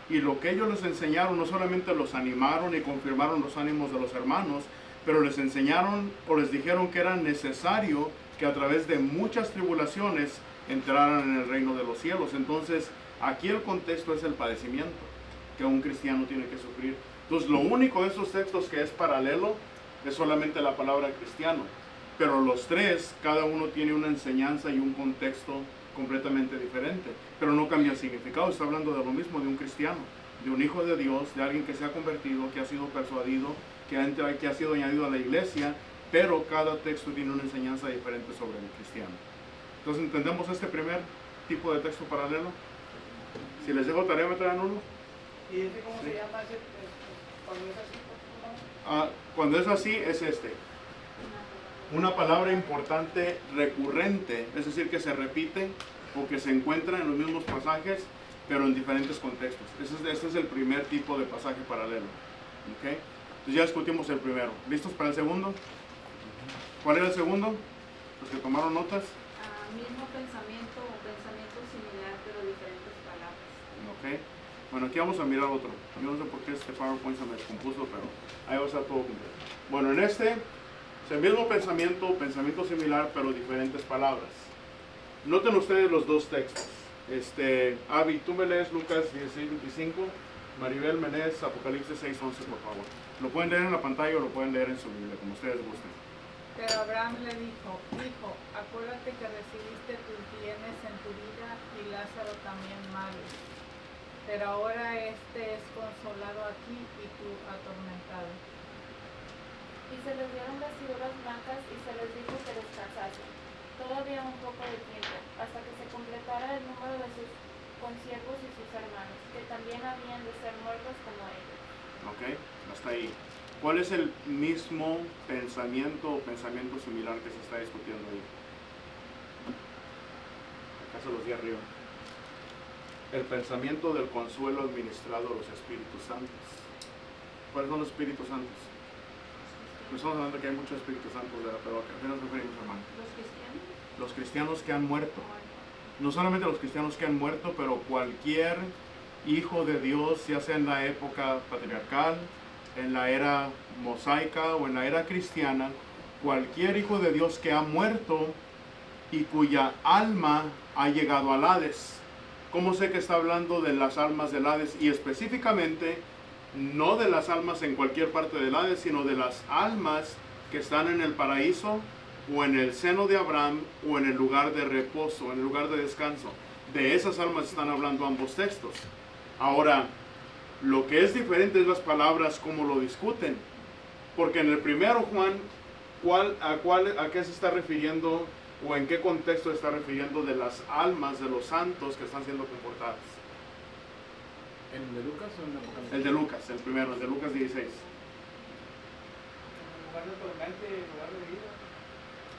y lo que ellos les enseñaron no solamente los animaron y confirmaron los ánimos de los hermanos, pero les enseñaron o les dijeron que era necesario que a través de muchas tribulaciones entraran en el reino de los cielos. Entonces, aquí el contexto es el padecimiento que un cristiano tiene que sufrir. Entonces, lo único de estos textos que es paralelo es solamente la palabra cristiano. Pero los tres, cada uno tiene una enseñanza y un contexto completamente diferente. Pero no cambia el significado, está hablando de lo mismo, de un cristiano, de un hijo de Dios, de alguien que se ha convertido, que ha sido persuadido, que ha sido añadido a la iglesia, pero cada texto tiene una enseñanza diferente sobre el cristiano. Entonces, ¿entendemos este primer tipo de texto paralelo? Si les dejo tarea, ¿me traen uno? ¿Y ese cómo Sí. se llama ese, cuando es así? Cuando es así, es una palabra importante recurrente, es decir, que se repite o que se encuentra en los mismos pasajes, pero en diferentes contextos. Ese es el primer tipo de pasaje paralelo. ¿Okay? Entonces ya discutimos el primero. ¿Listos para el segundo? ¿Cuál era el segundo? Los que tomaron notas. Mismo pensamiento o pensamiento similar, pero diferentes palabras. ¿Ok? Bueno, aquí vamos a mirar otro. Yo no sé por qué este PowerPoint se me descompuso, pero ahí va a estar todo completo. Bueno, en este es el mismo pensamiento similar, pero diferentes palabras. Noten ustedes los dos textos. Avi, tú me lees Lucas 16:25, Maribel me lees Apocalipsis 6:11, por favor. Lo pueden leer en la pantalla o lo pueden leer en su Biblia, como ustedes gusten. Pero Abraham le dijo, hijo, acuérdate que recibiste tus bienes en tu vida y Lázaro también males. Pero ahora este es consolado aquí y tú atormentado. Y se les dieron vestiduras blancas y se les dijo que descansasen todavía un poco de tiempo, hasta que se completara el número de sus consiervos y sus hermanos, que también habían de ser muertos como ellos. Ok, hasta ahí. ¿Cuál es el mismo pensamiento o pensamiento similar que se está discutiendo ahí? Acá se los di arriba. El pensamiento del consuelo administrado a los Espíritus Santos. ¿Cuáles son los Espíritus Santos? No estamos hablando que hay muchos Espíritus Santos, ¿verdad? Pero ¿a qué nos referimos, hermano? ¿Los cristianos? Los cristianos que han muerto. No solamente los cristianos que han muerto, pero cualquier hijo de Dios, ya sea en la época patriarcal, en la era mosaica o en la era cristiana, cualquier hijo de Dios que ha muerto y cuya alma ha llegado al Hades. ¿Cómo sé que está hablando de las almas del Hades? Y específicamente, no de las almas en cualquier parte del Hades, sino de las almas que están en el paraíso o en el seno de Abraham o en el lugar de reposo, en el lugar de descanso. De esas almas están hablando ambos textos. Ahora, lo que es diferente es las palabras como lo discuten. Porque en el primero, Juan, ¿a qué se está refiriendo o en qué contexto está refiriendo de las almas de los santos que están siendo confortadas? ¿En el de Lucas o en el Apocalipsis? El de Lucas, el primero, el de Lucas 16. En lugar de tormenta y en lugar de vida.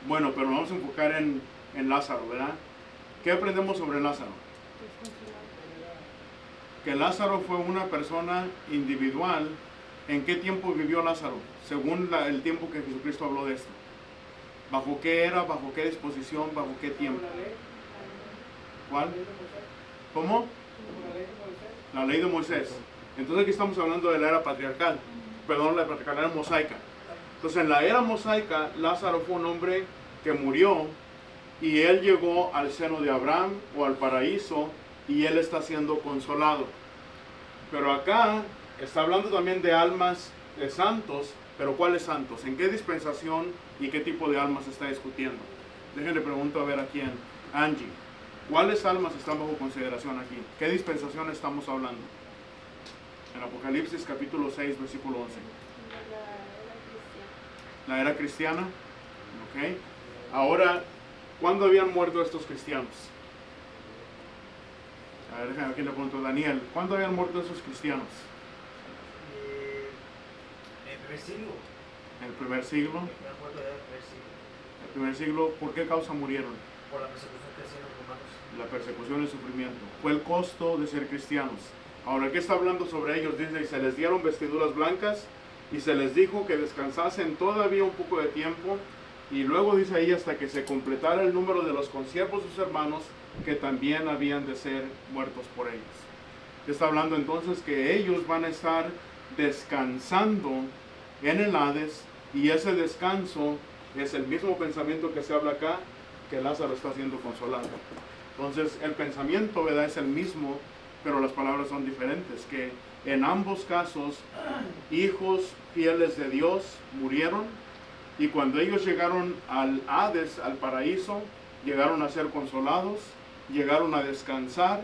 Bueno, pero vamos a enfocar en Lázaro, ¿verdad? ¿Qué aprendemos sobre Lázaro? Que Lázaro fue una persona individual ¿En qué tiempo vivió Lázaro? Según el tiempo que Jesucristo habló de esto. ¿Bajo qué era? ¿Bajo qué disposición? ¿Bajo qué tiempo? ¿Cuál? ¿Cómo? La ley de Moisés. Entonces aquí estamos hablando de la era patriarcal. Perdón, la era mosaica. Entonces en la era mosaica, Lázaro fue un hombre que murió y él llegó al seno de Abraham o al paraíso y él está siendo consolado. Pero acá está hablando también de almas de santos, pero ¿cuáles santos? ¿En qué dispensación y qué tipo de almas está discutiendo? Déjenle pregunto a ver a quién. Angie, ¿cuáles almas están bajo consideración aquí? ¿Qué dispensación estamos hablando? En Apocalipsis capítulo 6, versículo 11. La era cristiana. Ok. Ahora, ¿cuándo habían muerto estos cristianos? A ver, déjame aquí le pregunto a Daniel. ¿Cuándo habían muerto esos cristianos? El primer siglo. ¿En el primer siglo? El primer siglo, ¿por qué causa murieron? Por la persecución que hacían los romanos. La persecución y el sufrimiento. Fue el costo de ser cristianos. Ahora, ¿qué está hablando sobre ellos? Dice, y se les dieron vestiduras blancas y se les dijo que descansasen todavía un poco de tiempo. Y luego dice ahí hasta que se completara el número de los consiervos de sus hermanos que también habían de ser muertos por ellos. Está hablando entonces que ellos van a estar descansando en el Hades y ese descanso es el mismo pensamiento que se habla acá, que Lázaro está siendo consolado. Entonces el pensamiento, ¿verdad?, es el mismo, pero las palabras son diferentes, que en ambos casos hijos fieles de Dios murieron y cuando ellos llegaron al Hades, al paraíso, llegaron a ser consolados, llegaron a descansar,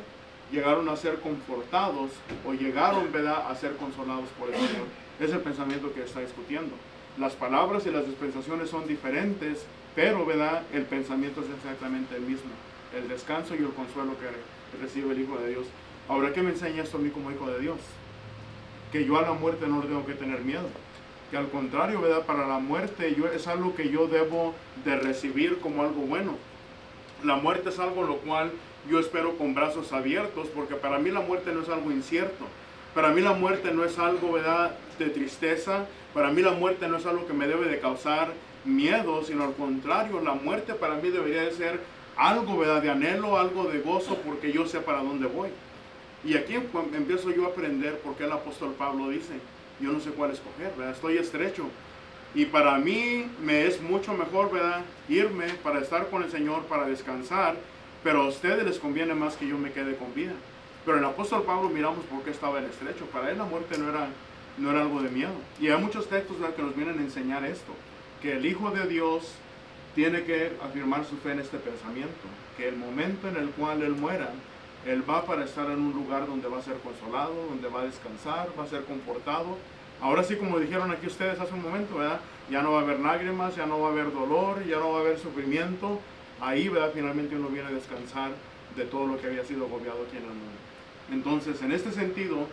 llegaron a ser confortados o llegaron, ¿verdad?, a ser consolados por el Señor. Es el pensamiento que está discutiendo. Las palabras y las dispensaciones son diferentes, pero, ¿verdad?, el pensamiento es exactamente el mismo. El descanso y el consuelo que recibe el Hijo de Dios. Ahora, ¿qué me enseña esto a mí como Hijo de Dios? Que yo a la muerte no le tengo que tener miedo. Que al contrario, ¿verdad?, para la muerte es algo que yo debo de recibir como algo bueno. La muerte es algo lo cual yo espero con brazos abiertos, porque para mí la muerte no es algo incierto. Para mí la muerte no es algo, ¿verdad?, de tristeza. Para mí la muerte no es algo que me debe de causar miedo, sino al contrario, la muerte para mí debería de ser algo, ¿verdad?, de anhelo, algo de gozo, porque yo sé para dónde voy. Y aquí empiezo yo a aprender por qué el apóstol Pablo dice, yo no sé cuál escoger, ¿verdad?, estoy estrecho. Y para mí me es mucho mejor, ¿verdad?, irme para estar con el Señor, para descansar, pero a ustedes les conviene más que yo me quede con vida. Pero el apóstol Pablo miramos por qué estaba en estrecho. Para él la muerte no era algo de miedo. Y hay muchos textos, ¿verdad?, que nos vienen a enseñar esto, que el Hijo de Dios tiene que afirmar su fe en este pensamiento, que el momento en el cual Él muera, Él va para estar en un lugar donde va a ser consolado, donde va a descansar, va a ser confortado. Ahora sí, como dijeron aquí ustedes hace un momento, ¿verdad?, ya no va a haber lágrimas, ya no va a haber dolor, ya no va a haber sufrimiento. Ahí, ¿verdad?, finalmente uno viene a descansar de todo lo que había sido agobiado aquí en el mundo. Entonces, en este sentido,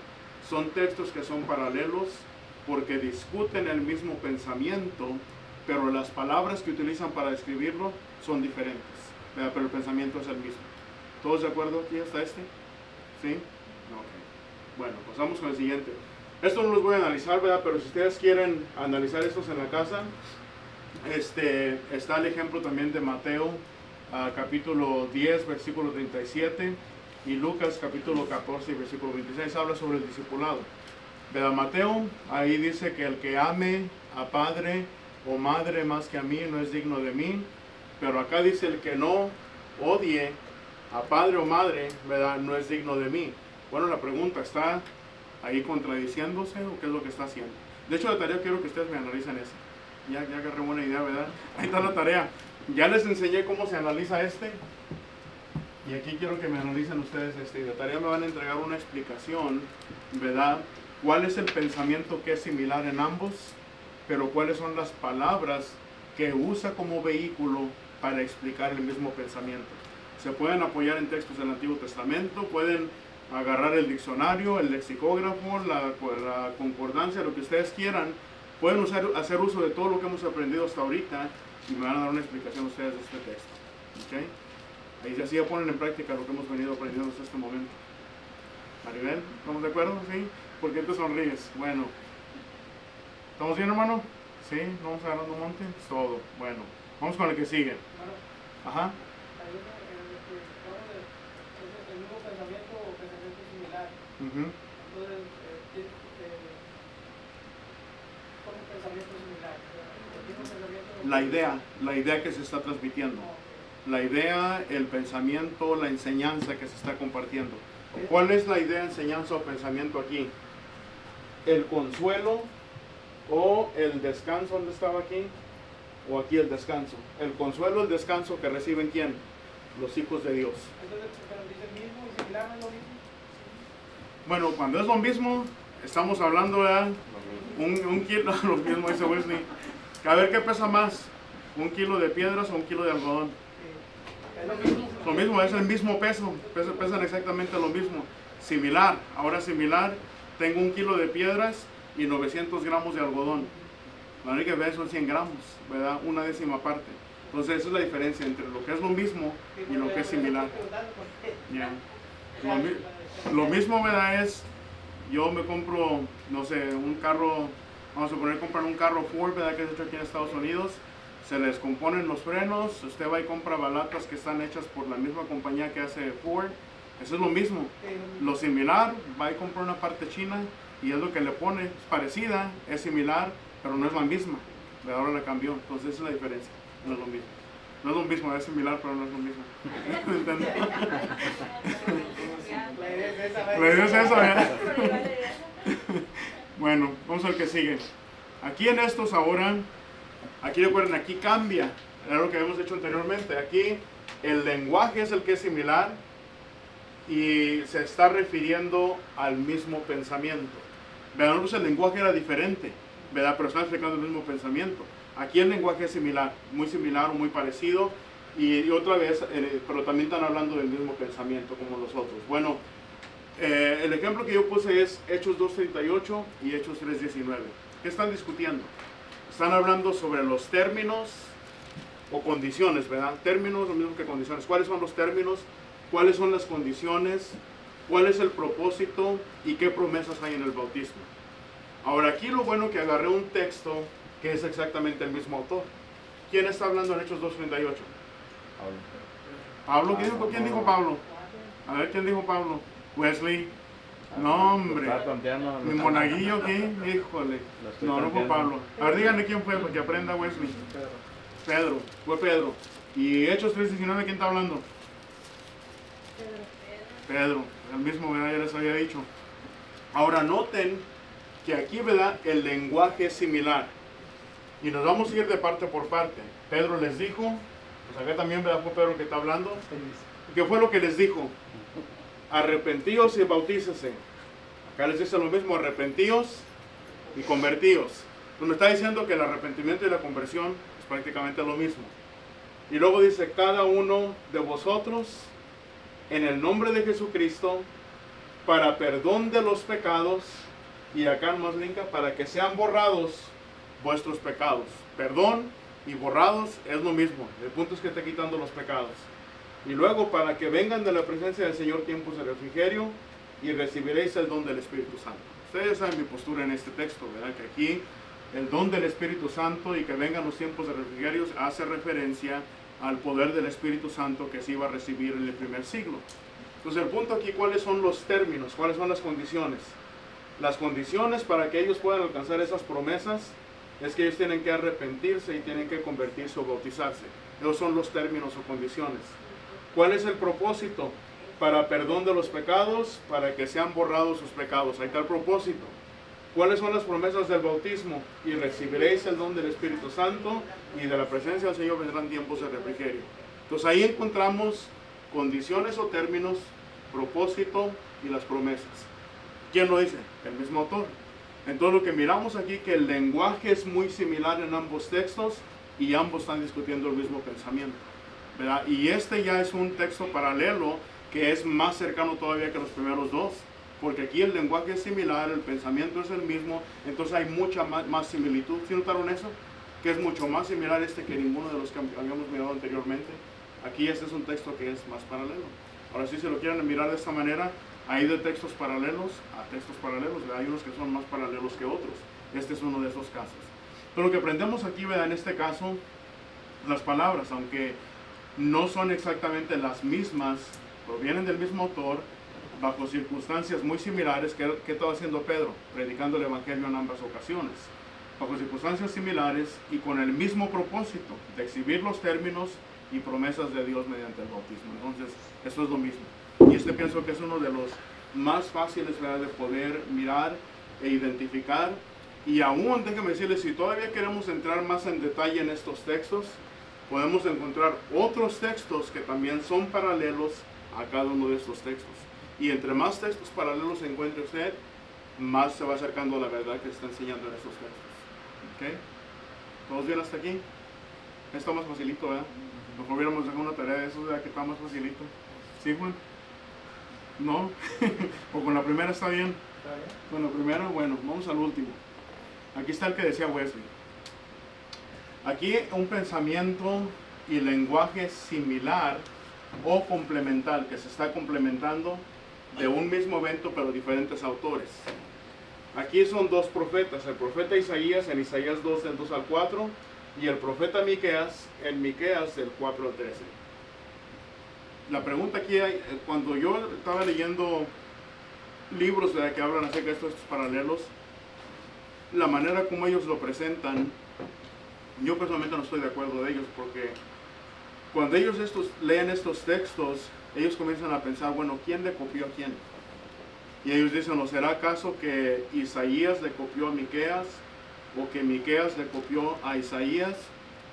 son textos que son paralelos porque discuten el mismo pensamiento, pero las palabras que utilizan para describirlo son diferentes, ¿verdad?, pero el pensamiento es el mismo. ¿Todos de acuerdo aquí hasta este? ¿Sí? Ok. Bueno, pasamos con el siguiente. Esto no los voy a analizar, ¿verdad?, pero si ustedes quieren analizar estos en la casa, está el ejemplo también de Mateo, capítulo 10, versículo 37, y Lucas, capítulo 14, versículo 26, habla sobre el discipulado. ¿Verdad? Mateo, ahí dice que el que ame a padre o madre más que a mí no es digno de mí, pero acá dice el que no odie a padre o madre, ¿verdad?, no es digno de mí. Bueno, la pregunta, ¿está ahí contradiciéndose o qué es lo que está haciendo? De hecho, la tarea quiero que ustedes me analicen esa. Ya agarré buena idea, ¿verdad? Ahí está la tarea. Ya les enseñé cómo se analiza y aquí quiero que me analicen ustedes y de tarea me van a entregar una explicación, ¿verdad?, cuál es el pensamiento que es similar en ambos, pero cuáles son las palabras que usa como vehículo para explicar el mismo pensamiento. Se pueden apoyar en textos del Antiguo Testamento, pueden agarrar el diccionario, el lexicógrafo, la concordancia, lo que ustedes quieran. Pueden hacer uso de todo lo que hemos aprendido hasta ahorita y me van a dar una explicación ustedes de este texto. ¿Okay? Ahí así ya ponen en práctica lo que hemos venido aprendiendo hasta este momento. Maribel, ¿estamos de acuerdo? ¿Sí? ¿Por qué te sonríes? Bueno, ¿Estamos bien, hermano? Sí, no vamos agarrando monte. Es todo. Bueno, vamos con el que sigue. Bueno, Ajá. ahí en el que hablamos del mismo pensamiento o pensamiento similar. Ujú. Entonces, ¿cómo pensamiento similar? El mismo pensamiento. La idea que se está transmitiendo. La idea, el pensamiento, la enseñanza que se está compartiendo. ¿Cuál es la idea, enseñanza o pensamiento aquí? ¿El consuelo o el descanso? ¿Dónde estaba aquí? ¿O aquí el descanso? El consuelo, el descanso que reciben ¿quién? Los hijos de Dios. Entonces, pero dice mismo y similar no es lo mismo. Bueno, cuando es lo mismo, estamos hablando de un kilo, lo mismo dice Wesley. A ver qué pesa más, un kilo de piedras o un kilo de algodón. Es lo mismo. Lo mismo, es el mismo peso, pesan exactamente lo mismo. Similar, ahora similar, tengo un kilo de piedras y 900 gramos de algodón. La única vez son 100 gramos, ¿verdad? Una décima parte. Entonces esa es la diferencia entre lo que es lo mismo y lo que es similar. Ya. Lo mismo, ¿verdad? Es, yo me compro, no sé, un carro, vamos a poner comprar un carro Ford, ¿verdad? Que es hecho aquí en Estados Unidos. Se les componen los frenos, usted va y compra balatas que están hechas por la misma compañía que hace Ford. Eso es lo mismo. Lo similar, va y compra una parte china y es lo que le pone, es parecida, es similar, pero no es la misma. ¿Verdad? Ahora la cambió, entonces esa es la diferencia, no es lo mismo. No es lo mismo, es similar, pero no es lo mismo. ¿Entiendes? La idea es esa, ¿verdad? Bueno, vamos al que sigue. Aquí en estos ahora, aquí recuerden, aquí cambia, era lo que habíamos hecho anteriormente. Aquí el lenguaje es el que es similar y se está refiriendo al mismo pensamiento. Vean, el lenguaje era diferente, ¿verdad? Pero están explicando el mismo pensamiento. Aquí el lenguaje es similar, muy similar o muy parecido, y otra vez, pero también están hablando del mismo pensamiento como los otros. Bueno, el ejemplo que yo puse es Hechos 2.38 y Hechos 3.19. ¿Qué están discutiendo? Están hablando sobre los términos o condiciones, ¿verdad? Términos, lo mismo que condiciones. ¿Cuáles son los términos? ¿Cuáles son las condiciones? ¿Cuál es el propósito? ¿Y qué promesas hay en el bautismo? Ahora, aquí lo bueno que agarré un texto que es exactamente el mismo autor. ¿Quién está hablando en Hechos 2.38? Pablo. ¿Quién dijo Pablo? A ver, ¿quién dijo Pablo? Wesley. No, hombre. Mi monaguillo aquí, híjole. No fue Pablo. A ver, díganme quién fue, para que aprenda Wesley. Pedro. Fue Pedro. ¿Y Hechos 3.19 quién está hablando? Pedro. El mismo, ¿verdad? Ya les había dicho. Ahora noten que aquí, ¿verdad? El lenguaje es similar. Y nos vamos a ir de parte por parte. Pedro les dijo, pues acá también, ¿verdad? Fue Pedro que está hablando. ¿Qué fue lo que les dijo? Arrepentíos y bautícese. Acá les dice lo mismo, arrepentíos y convertíos. Pues me está diciendo que el arrepentimiento y la conversión es prácticamente lo mismo. Y luego dice, cada uno de vosotros, en el nombre de Jesucristo, para perdón de los pecados, y acá más linka, para que sean borrados vuestros pecados. Perdón y borrados es lo mismo. El punto es que está quitando los pecados. Y luego para que vengan de la presencia del Señor tiempos de refrigerio y recibiréis el don del Espíritu Santo. Ustedes saben mi postura en este texto, ¿verdad? Que aquí el don del Espíritu Santo y que vengan los tiempos de refrigerio hace referencia al poder del Espíritu Santo que se iba a recibir en el primer siglo. Entonces el punto aquí, ¿cuáles son los términos? ¿Cuáles son las condiciones? Las condiciones para que ellos puedan alcanzar esas promesas es que ellos tienen que arrepentirse y tienen que convertirse o bautizarse. Esos son los términos o condiciones. ¿Cuál es el propósito? Para perdón de los pecados, para que sean borrados sus pecados. Ahí está el propósito. ¿Cuáles son las promesas del bautismo? Y recibiréis el don del Espíritu Santo y de la presencia del Señor vendrán tiempos de refrigerio. Entonces ahí encontramos condiciones o términos, propósito y las promesas. ¿Quién lo dice? El mismo autor. Entonces lo que miramos aquí que el lenguaje es muy similar en ambos textos y ambos están discutiendo el mismo pensamiento, ¿verdad? Y este ya es un texto paralelo que es más cercano todavía que los primeros dos, porque aquí el lenguaje es similar, el pensamiento es el mismo, entonces hay mucha más similitud. ¿Sí notaron eso? Que es mucho más similar este que ninguno de los que habíamos mirado anteriormente. Aquí este es un texto que es más paralelo. Ahora si se lo quieren mirar de esta manera, hay de textos paralelos a textos paralelos, ¿verdad? Hay unos que son más paralelos que otros. Este es uno de esos casos. Pero lo que aprendemos aquí, ¿verdad? En este caso, las palabras, aunque no son exactamente las mismas, provienen del mismo autor, bajo circunstancias muy similares. ¿Qué estaba haciendo Pedro? Predicando el Evangelio en ambas ocasiones. Bajo circunstancias similares y con el mismo propósito de exhibir los términos y promesas de Dios mediante el bautismo. Entonces, eso es lo mismo. Y este pienso que es uno de los más fáciles, ¿verdad?, de poder mirar e identificar. Y aún, déjenme decirles, si todavía queremos entrar más en detalle en estos textos, podemos encontrar otros textos que también son paralelos a cada uno de estos textos. Y entre más textos paralelos encuentre usted, más se va acercando a la verdad que se está enseñando en estos textos. ¿Ok? ¿Todos bien hasta aquí? Está más facilito, ¿verdad? Mejor hubiéramos dejado una tarea de eso, ¿verdad? Que está más facilito. ¿Sí, Juan? ¿No? ¿O con la primera está bien? Con la primera, bueno, vamos al último. Aquí está el que decía Wesley. Aquí un pensamiento y lenguaje similar o complementar, que se está complementando de un mismo evento pero diferentes autores. Aquí son dos profetas, el profeta Isaías en Isaías 2 del 2 al 4 y el profeta Miqueas en Miqueas del 4 al 13. La pregunta aquí, cuando yo estaba leyendo libros de que hablan acerca de estos paralelos, la manera como ellos lo presentan, yo personalmente no estoy de acuerdo de ellos, porque cuando ellos leen estos textos, ellos comienzan a pensar, bueno, ¿quién le copió a quién? Y ellos dicen, ¿o será acaso que Isaías le copió a Miqueas? ¿O que Miqueas le copió a Isaías?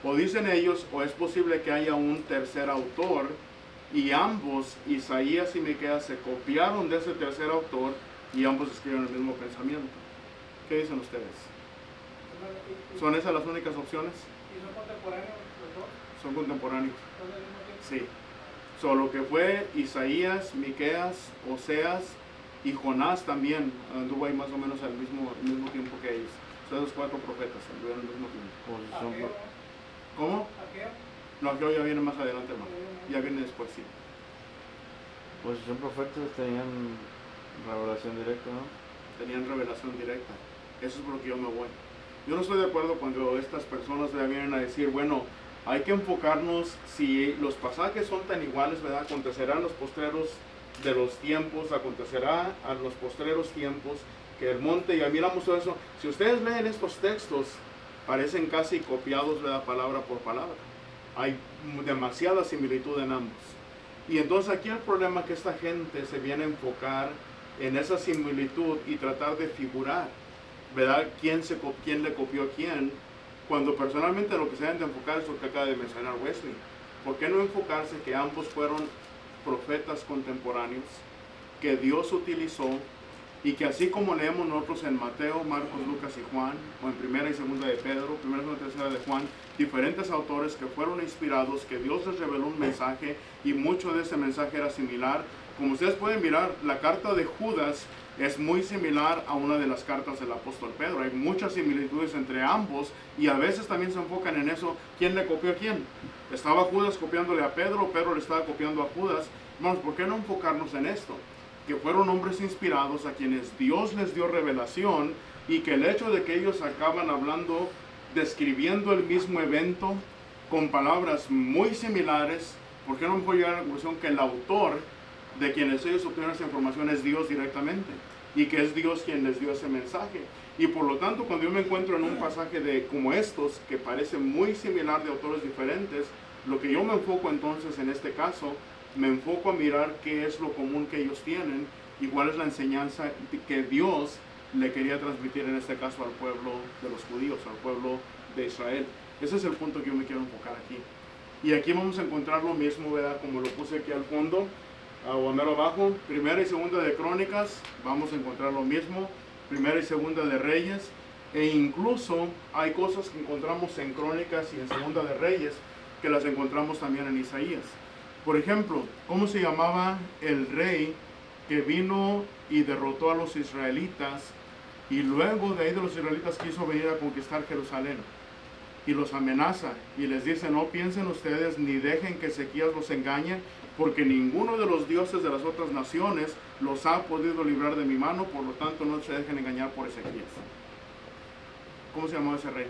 O dicen ellos, ¿o es posible que haya un tercer autor? Y ambos, Isaías y Miqueas, se copiaron de ese tercer autor y ambos escribieron el mismo pensamiento. ¿Qué dicen ustedes? ¿Son esas las únicas opciones? ¿Y son contemporáneos los dos? Son contemporáneos. ¿Son del mismo tiempo? Sí. Solo que fue Isaías, Miqueas, Oseas y Jonás también anduvo ahí más o menos al mismo tiempo que ellos. Esos 4 profetas anduvieron al mismo tiempo. Posición, ¿Cómo? ¿Aqueo? No, Aqueo ya viene más adelante, hermano. Ya viene después, sí. posición profetas tenían revelación directa, ¿no? Tenían revelación directa. Eso es por lo que yo me voy. Yo no estoy de acuerdo cuando estas personas vienen a decir, bueno, hay que enfocarnos, si los pasajes son tan iguales, ¿verdad? Acontecerán los postreros de los tiempos, acontecerá a los postreros tiempos, que el monte, ya miramos todo eso. Si ustedes leen estos textos, parecen casi copiados, ¿verdad? Palabra por palabra. Hay demasiada similitud en ambos. Y entonces aquí el problema es que esta gente se viene a enfocar en esa similitud y tratar de figurar, ¿verdad? ¿Quién le copió a quién? Cuando personalmente lo que se deben de enfocar es lo que acaba de mencionar Wesley. ¿Por qué no enfocarse que ambos fueron profetas contemporáneos que Dios utilizó y que así como leemos nosotros en Mateo, Marcos, Lucas y Juan, o en primera y segunda de Pedro, primera y tercera de Juan, diferentes autores que fueron inspirados, que Dios les reveló un mensaje y mucho de ese mensaje era similar? Como ustedes pueden mirar, la carta de Judas es muy similar a una de las cartas del apóstol Pedro. Hay muchas similitudes entre ambos y a veces también se enfocan en eso, ¿quién le copió a quién? ¿Estaba Judas copiándole a Pedro o Pedro le estaba copiando a Judas? Vamos, ¿por qué no enfocarnos en esto? Que fueron hombres inspirados a quienes Dios les dio revelación y que el hecho de que ellos acaban hablando, describiendo el mismo evento con palabras muy similares, ¿por qué no puedo llegar a la conclusión que el autor de quienes ellos obtuvieron esa información es Dios directamente y que es Dios quien les dio ese mensaje? Y por lo tanto, cuando yo me encuentro en un pasaje como estos que parece muy similar de autores diferentes, lo que yo me enfoco entonces en este caso, me enfoco a mirar qué es lo común que ellos tienen y cuál es la enseñanza que Dios le quería transmitir en este caso al pueblo de los judíos, al pueblo de Israel. Ese es el punto que yo me quiero enfocar aquí. Y aquí vamos a encontrar lo mismo, ¿verdad? Como lo puse aquí al fondo, o mero abajo, primera y segunda de Crónicas, vamos a encontrar lo mismo, primera y segunda de Reyes, e incluso hay cosas que encontramos en Crónicas y en segunda de Reyes que las encontramos también en Isaías. Por ejemplo, ¿cómo se llamaba el rey que vino y derrotó a los israelitas y luego de ahí de los israelitas quiso venir a conquistar Jerusalén? Y los amenaza y les dice, no piensen ustedes ni dejen que Ezequías los engañe, porque ninguno de los dioses de las otras naciones los ha podido librar de mi mano, por lo tanto no se dejen engañar por Ezequías. ¿Cómo se llamaba ese rey?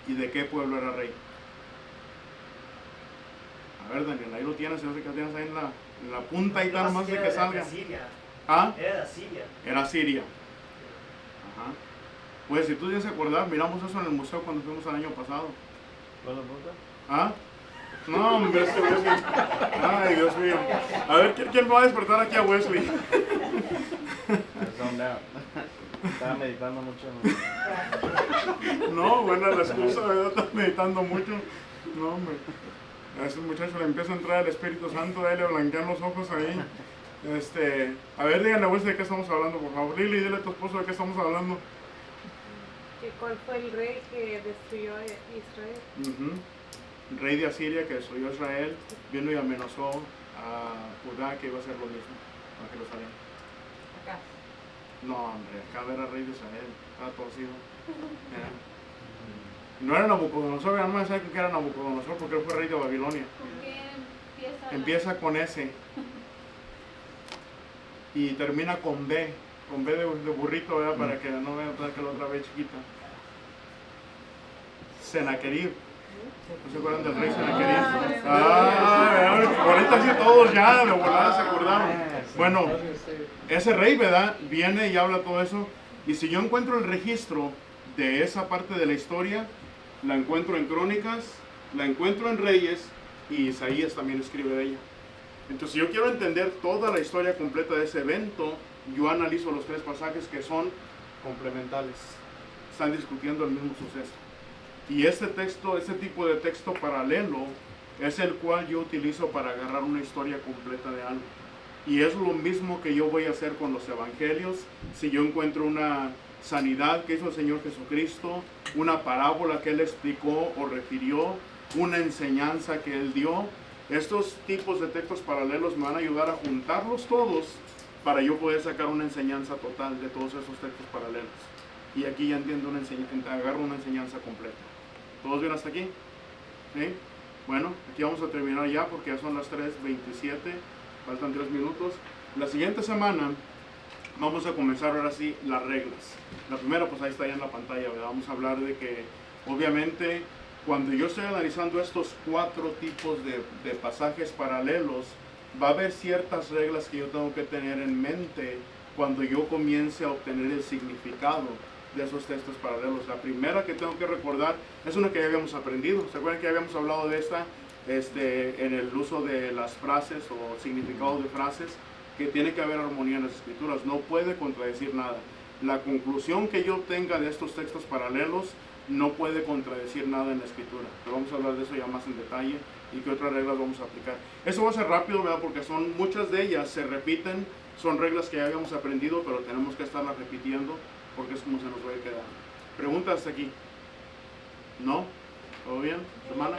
¿Y de qué pueblo era rey? A ver, Daniel, ahí lo tienes, yo sé que lo tienes ahí en la punta y tal, más de que salga. ¿Ah? Era de Siria. Era Siria. Ajá. Pues si tú tienes que acordar, miramos eso en el museo cuando fuimos el año pasado. ¿Cuál es la punta? ¿Ah? No, hombre, este Wesley. Ay, Dios mío. A ver, ¿quién va a despertar aquí a Wesley? Zoned out. Estaba meditando mucho. No, buena la excusa, ¿verdad? Estás meditando mucho. No, hombre. A ese muchacho le empieza a entrar el Espíritu Santo, a él le blanquean los ojos ahí. A ver, díganle a Wesley de qué estamos hablando, por favor. Lili, dile a tu esposo de qué estamos hablando. ¿Cuál fue el rey que destruyó a Israel? El rey de Asiria que destruyó a Israel vino y amenazó a Judá que iba a hacer lo mismo a Jerusalén. Acá. No, hombre, acá era rey de Israel, estaba torcido. No era Nabucodonosor, no me sabe que era Nabucodonosor porque él fue rey de Babilonia. ¿Con qué empieza? Empieza con S y termina con B de burrito, ¿verdad? Para que no vean que la otra B chiquita. Senaquerib. ¿No se acuerdan del rey Senaquerib? Ahorita sí todos ya de volada se acordaron. Bueno, ese rey, ¿verdad? Viene y habla todo eso. Y si yo encuentro el registro de esa parte de la historia, la encuentro en Crónicas, la encuentro en Reyes, y Isaías también escribe de ella. Entonces, si yo quiero entender toda la historia completa de ese evento, yo analizo los 3 pasajes que son complementales. Están discutiendo el mismo suceso. Y este tipo de texto paralelo es el cual yo utilizo para agarrar una historia completa de algo. Y es lo mismo que yo voy a hacer con los evangelios. Si yo encuentro una sanidad que hizo el Señor Jesucristo, una parábola que Él explicó o refirió, una enseñanza que Él dio, estos tipos de textos paralelos me van a ayudar a juntarlos todos para yo poder sacar una enseñanza total de todos esos textos paralelos. Y aquí ya entiendo agarro una enseñanza completa. ¿Todos bien hasta aquí? ¿Sí? Bueno, aquí vamos a terminar ya porque ya son las 3:27, faltan 3 minutos. La siguiente semana vamos a comenzar ahora sí las reglas. La primera pues ahí está ya en la pantalla, ¿verdad? Vamos a hablar de que obviamente cuando yo estoy analizando estos 4 tipos de pasajes paralelos, va a haber ciertas reglas que yo tengo que tener en mente cuando yo comience a obtener el significado de esos textos paralelos. La primera que tengo que recordar es una que ya habíamos aprendido. ¿Se acuerdan que ya habíamos hablado de esta en el uso de las frases o significado de frases? Que tiene que haber armonía en las escrituras, no puede contradecir nada. La conclusión que yo obtenga de estos textos paralelos no puede contradecir nada en la escritura. Pero vamos a hablar de eso ya más en detalle y qué otras reglas vamos a aplicar. Eso va a ser rápido, ¿verdad? Porque muchas de ellas se repiten, son reglas que ya habíamos aprendido, pero tenemos que estarlas repitiendo porque es como se nos va a quedar. ¿Preguntas hasta aquí? ¿No? ¿Todo bien? ¿Semana?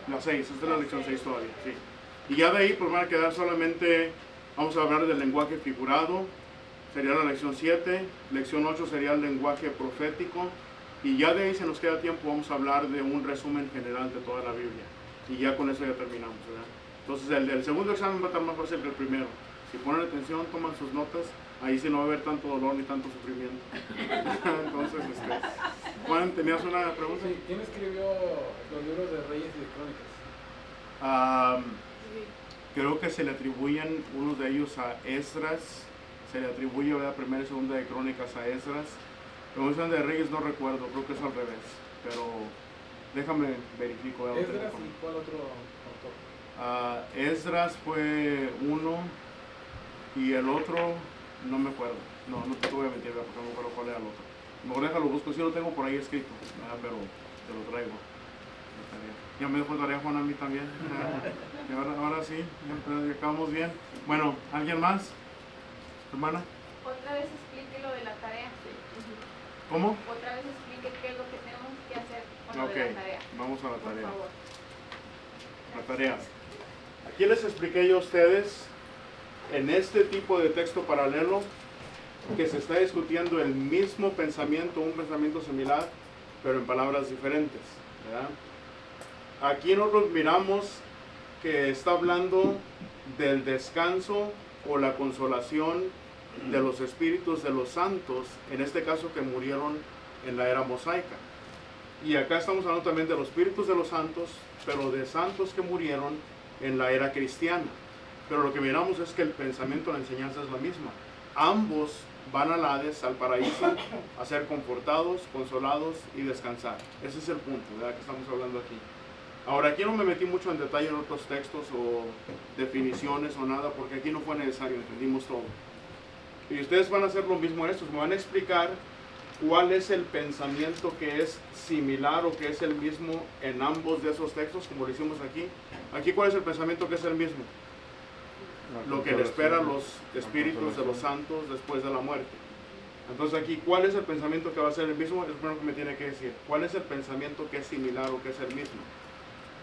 La 6, esta es la lección 6 todavía, sí. Y ya de ahí pues van a quedar solamente, vamos a hablar del lenguaje figurado, sería la lección 7, lección 8 sería el lenguaje profético, y ya de ahí, si nos queda tiempo, vamos a hablar de un resumen general de toda la Biblia. Y ya con eso ya terminamos, ¿verdad? Entonces el segundo examen va a estar más fácil que el primero. Si ponen atención, toman sus notas, ahí sí no va a haber tanto dolor ni tanto sufrimiento. Entonces, Juan, ¿tenías una pregunta? Sí, ¿quién escribió los libros de Reyes y de Crónicas? Creo que se le atribuyen unos de ellos a Esdras, se le atribuye, ¿verdad? Primera y segunda de Crónicas a Esdras. Pero de Reyes no recuerdo, creo que es al revés, pero déjame verifico. ¿Esdras y cuál otro autor? Esdras fue uno y el otro no me acuerdo. No te voy a mentir, porque no me acuerdo cuál era el otro. Mejor déjalo, busco, si lo tengo por ahí escrito, pero te lo traigo. Ya me dejó tarea Juan a mí también. Y ahora sí, ya acabamos bien. Bueno, ¿alguien más? ¿Hermana? Otra vez explique lo de la tarea. ¿Cómo? Otra vez explique qué es lo que tenemos que hacer con lo de la tarea. Vamos a la tarea. Por favor. La tarea. Aquí les expliqué yo a ustedes en este tipo de texto paralelo que se está discutiendo el mismo pensamiento, un pensamiento similar, pero en palabras diferentes, ¿verdad? Aquí nosotros miramos que está hablando del descanso o la consolación de los espíritus de los santos, en este caso que murieron en la era mosaica. Y acá estamos hablando también de los espíritus de los santos, pero de santos que murieron en la era cristiana. Pero lo que miramos es que el pensamiento, la enseñanza es la misma. Ambos van al Hades, al paraíso, a ser confortados, consolados y descansar. Ese es el punto, ¿verdad?, que estamos hablando aquí. Ahora, aquí no me metí mucho en detalle en otros textos o definiciones o nada, porque aquí no fue necesario, entendimos todo. Y ustedes van a hacer lo mismo en estos, me van a explicar cuál es el pensamiento que es similar o que es el mismo en ambos de esos textos, como lo hicimos aquí. Aquí, ¿cuál es el pensamiento que es el mismo? Lo que le espera a los espíritus de los santos después de la muerte. Entonces aquí, ¿cuál es el pensamiento que va a ser el mismo? Es lo primero que me tiene que decir. ¿Cuál es el pensamiento que es similar o que es el mismo?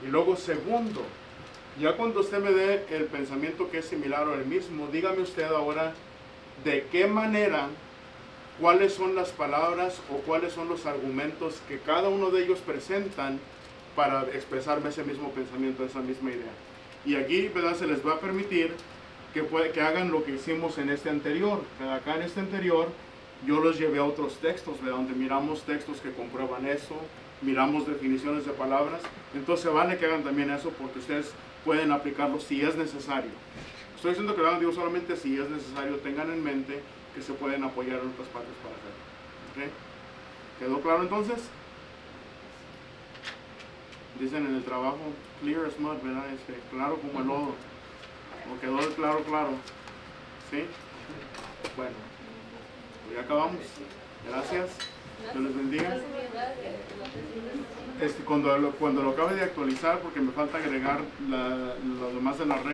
Y luego, segundo, ya cuando usted me dé el pensamiento que es similar o el mismo, dígame usted ahora de qué manera, cuáles son las palabras o cuáles son los argumentos que cada uno de ellos presentan para expresarme ese mismo pensamiento, esa misma idea. Y aquí, ¿verdad?, se les va a permitir que hagan lo que hicimos en este anterior. ¿Verdad? Acá en este anterior yo los llevé a otros textos, ¿verdad?, donde miramos textos que comprueban eso, miramos definiciones de palabras. Entonces vale que hagan también eso, porque ustedes pueden aplicarlo si es necesario. Estoy diciendo que lo hagan, digo, solamente si es necesario. Tengan en mente que se pueden apoyar en otras partes para hacerlo. ¿Okay? ¿Quedó claro entonces? Dicen en el trabajo, clear as mud, ¿verdad? Claro como el lodo. ¿O quedó claro? ¿Sí? Bueno, pues ya acabamos. Gracias. Dios les bendiga. Cuando lo acabe de actualizar, porque me falta agregar lo demás de las reglas.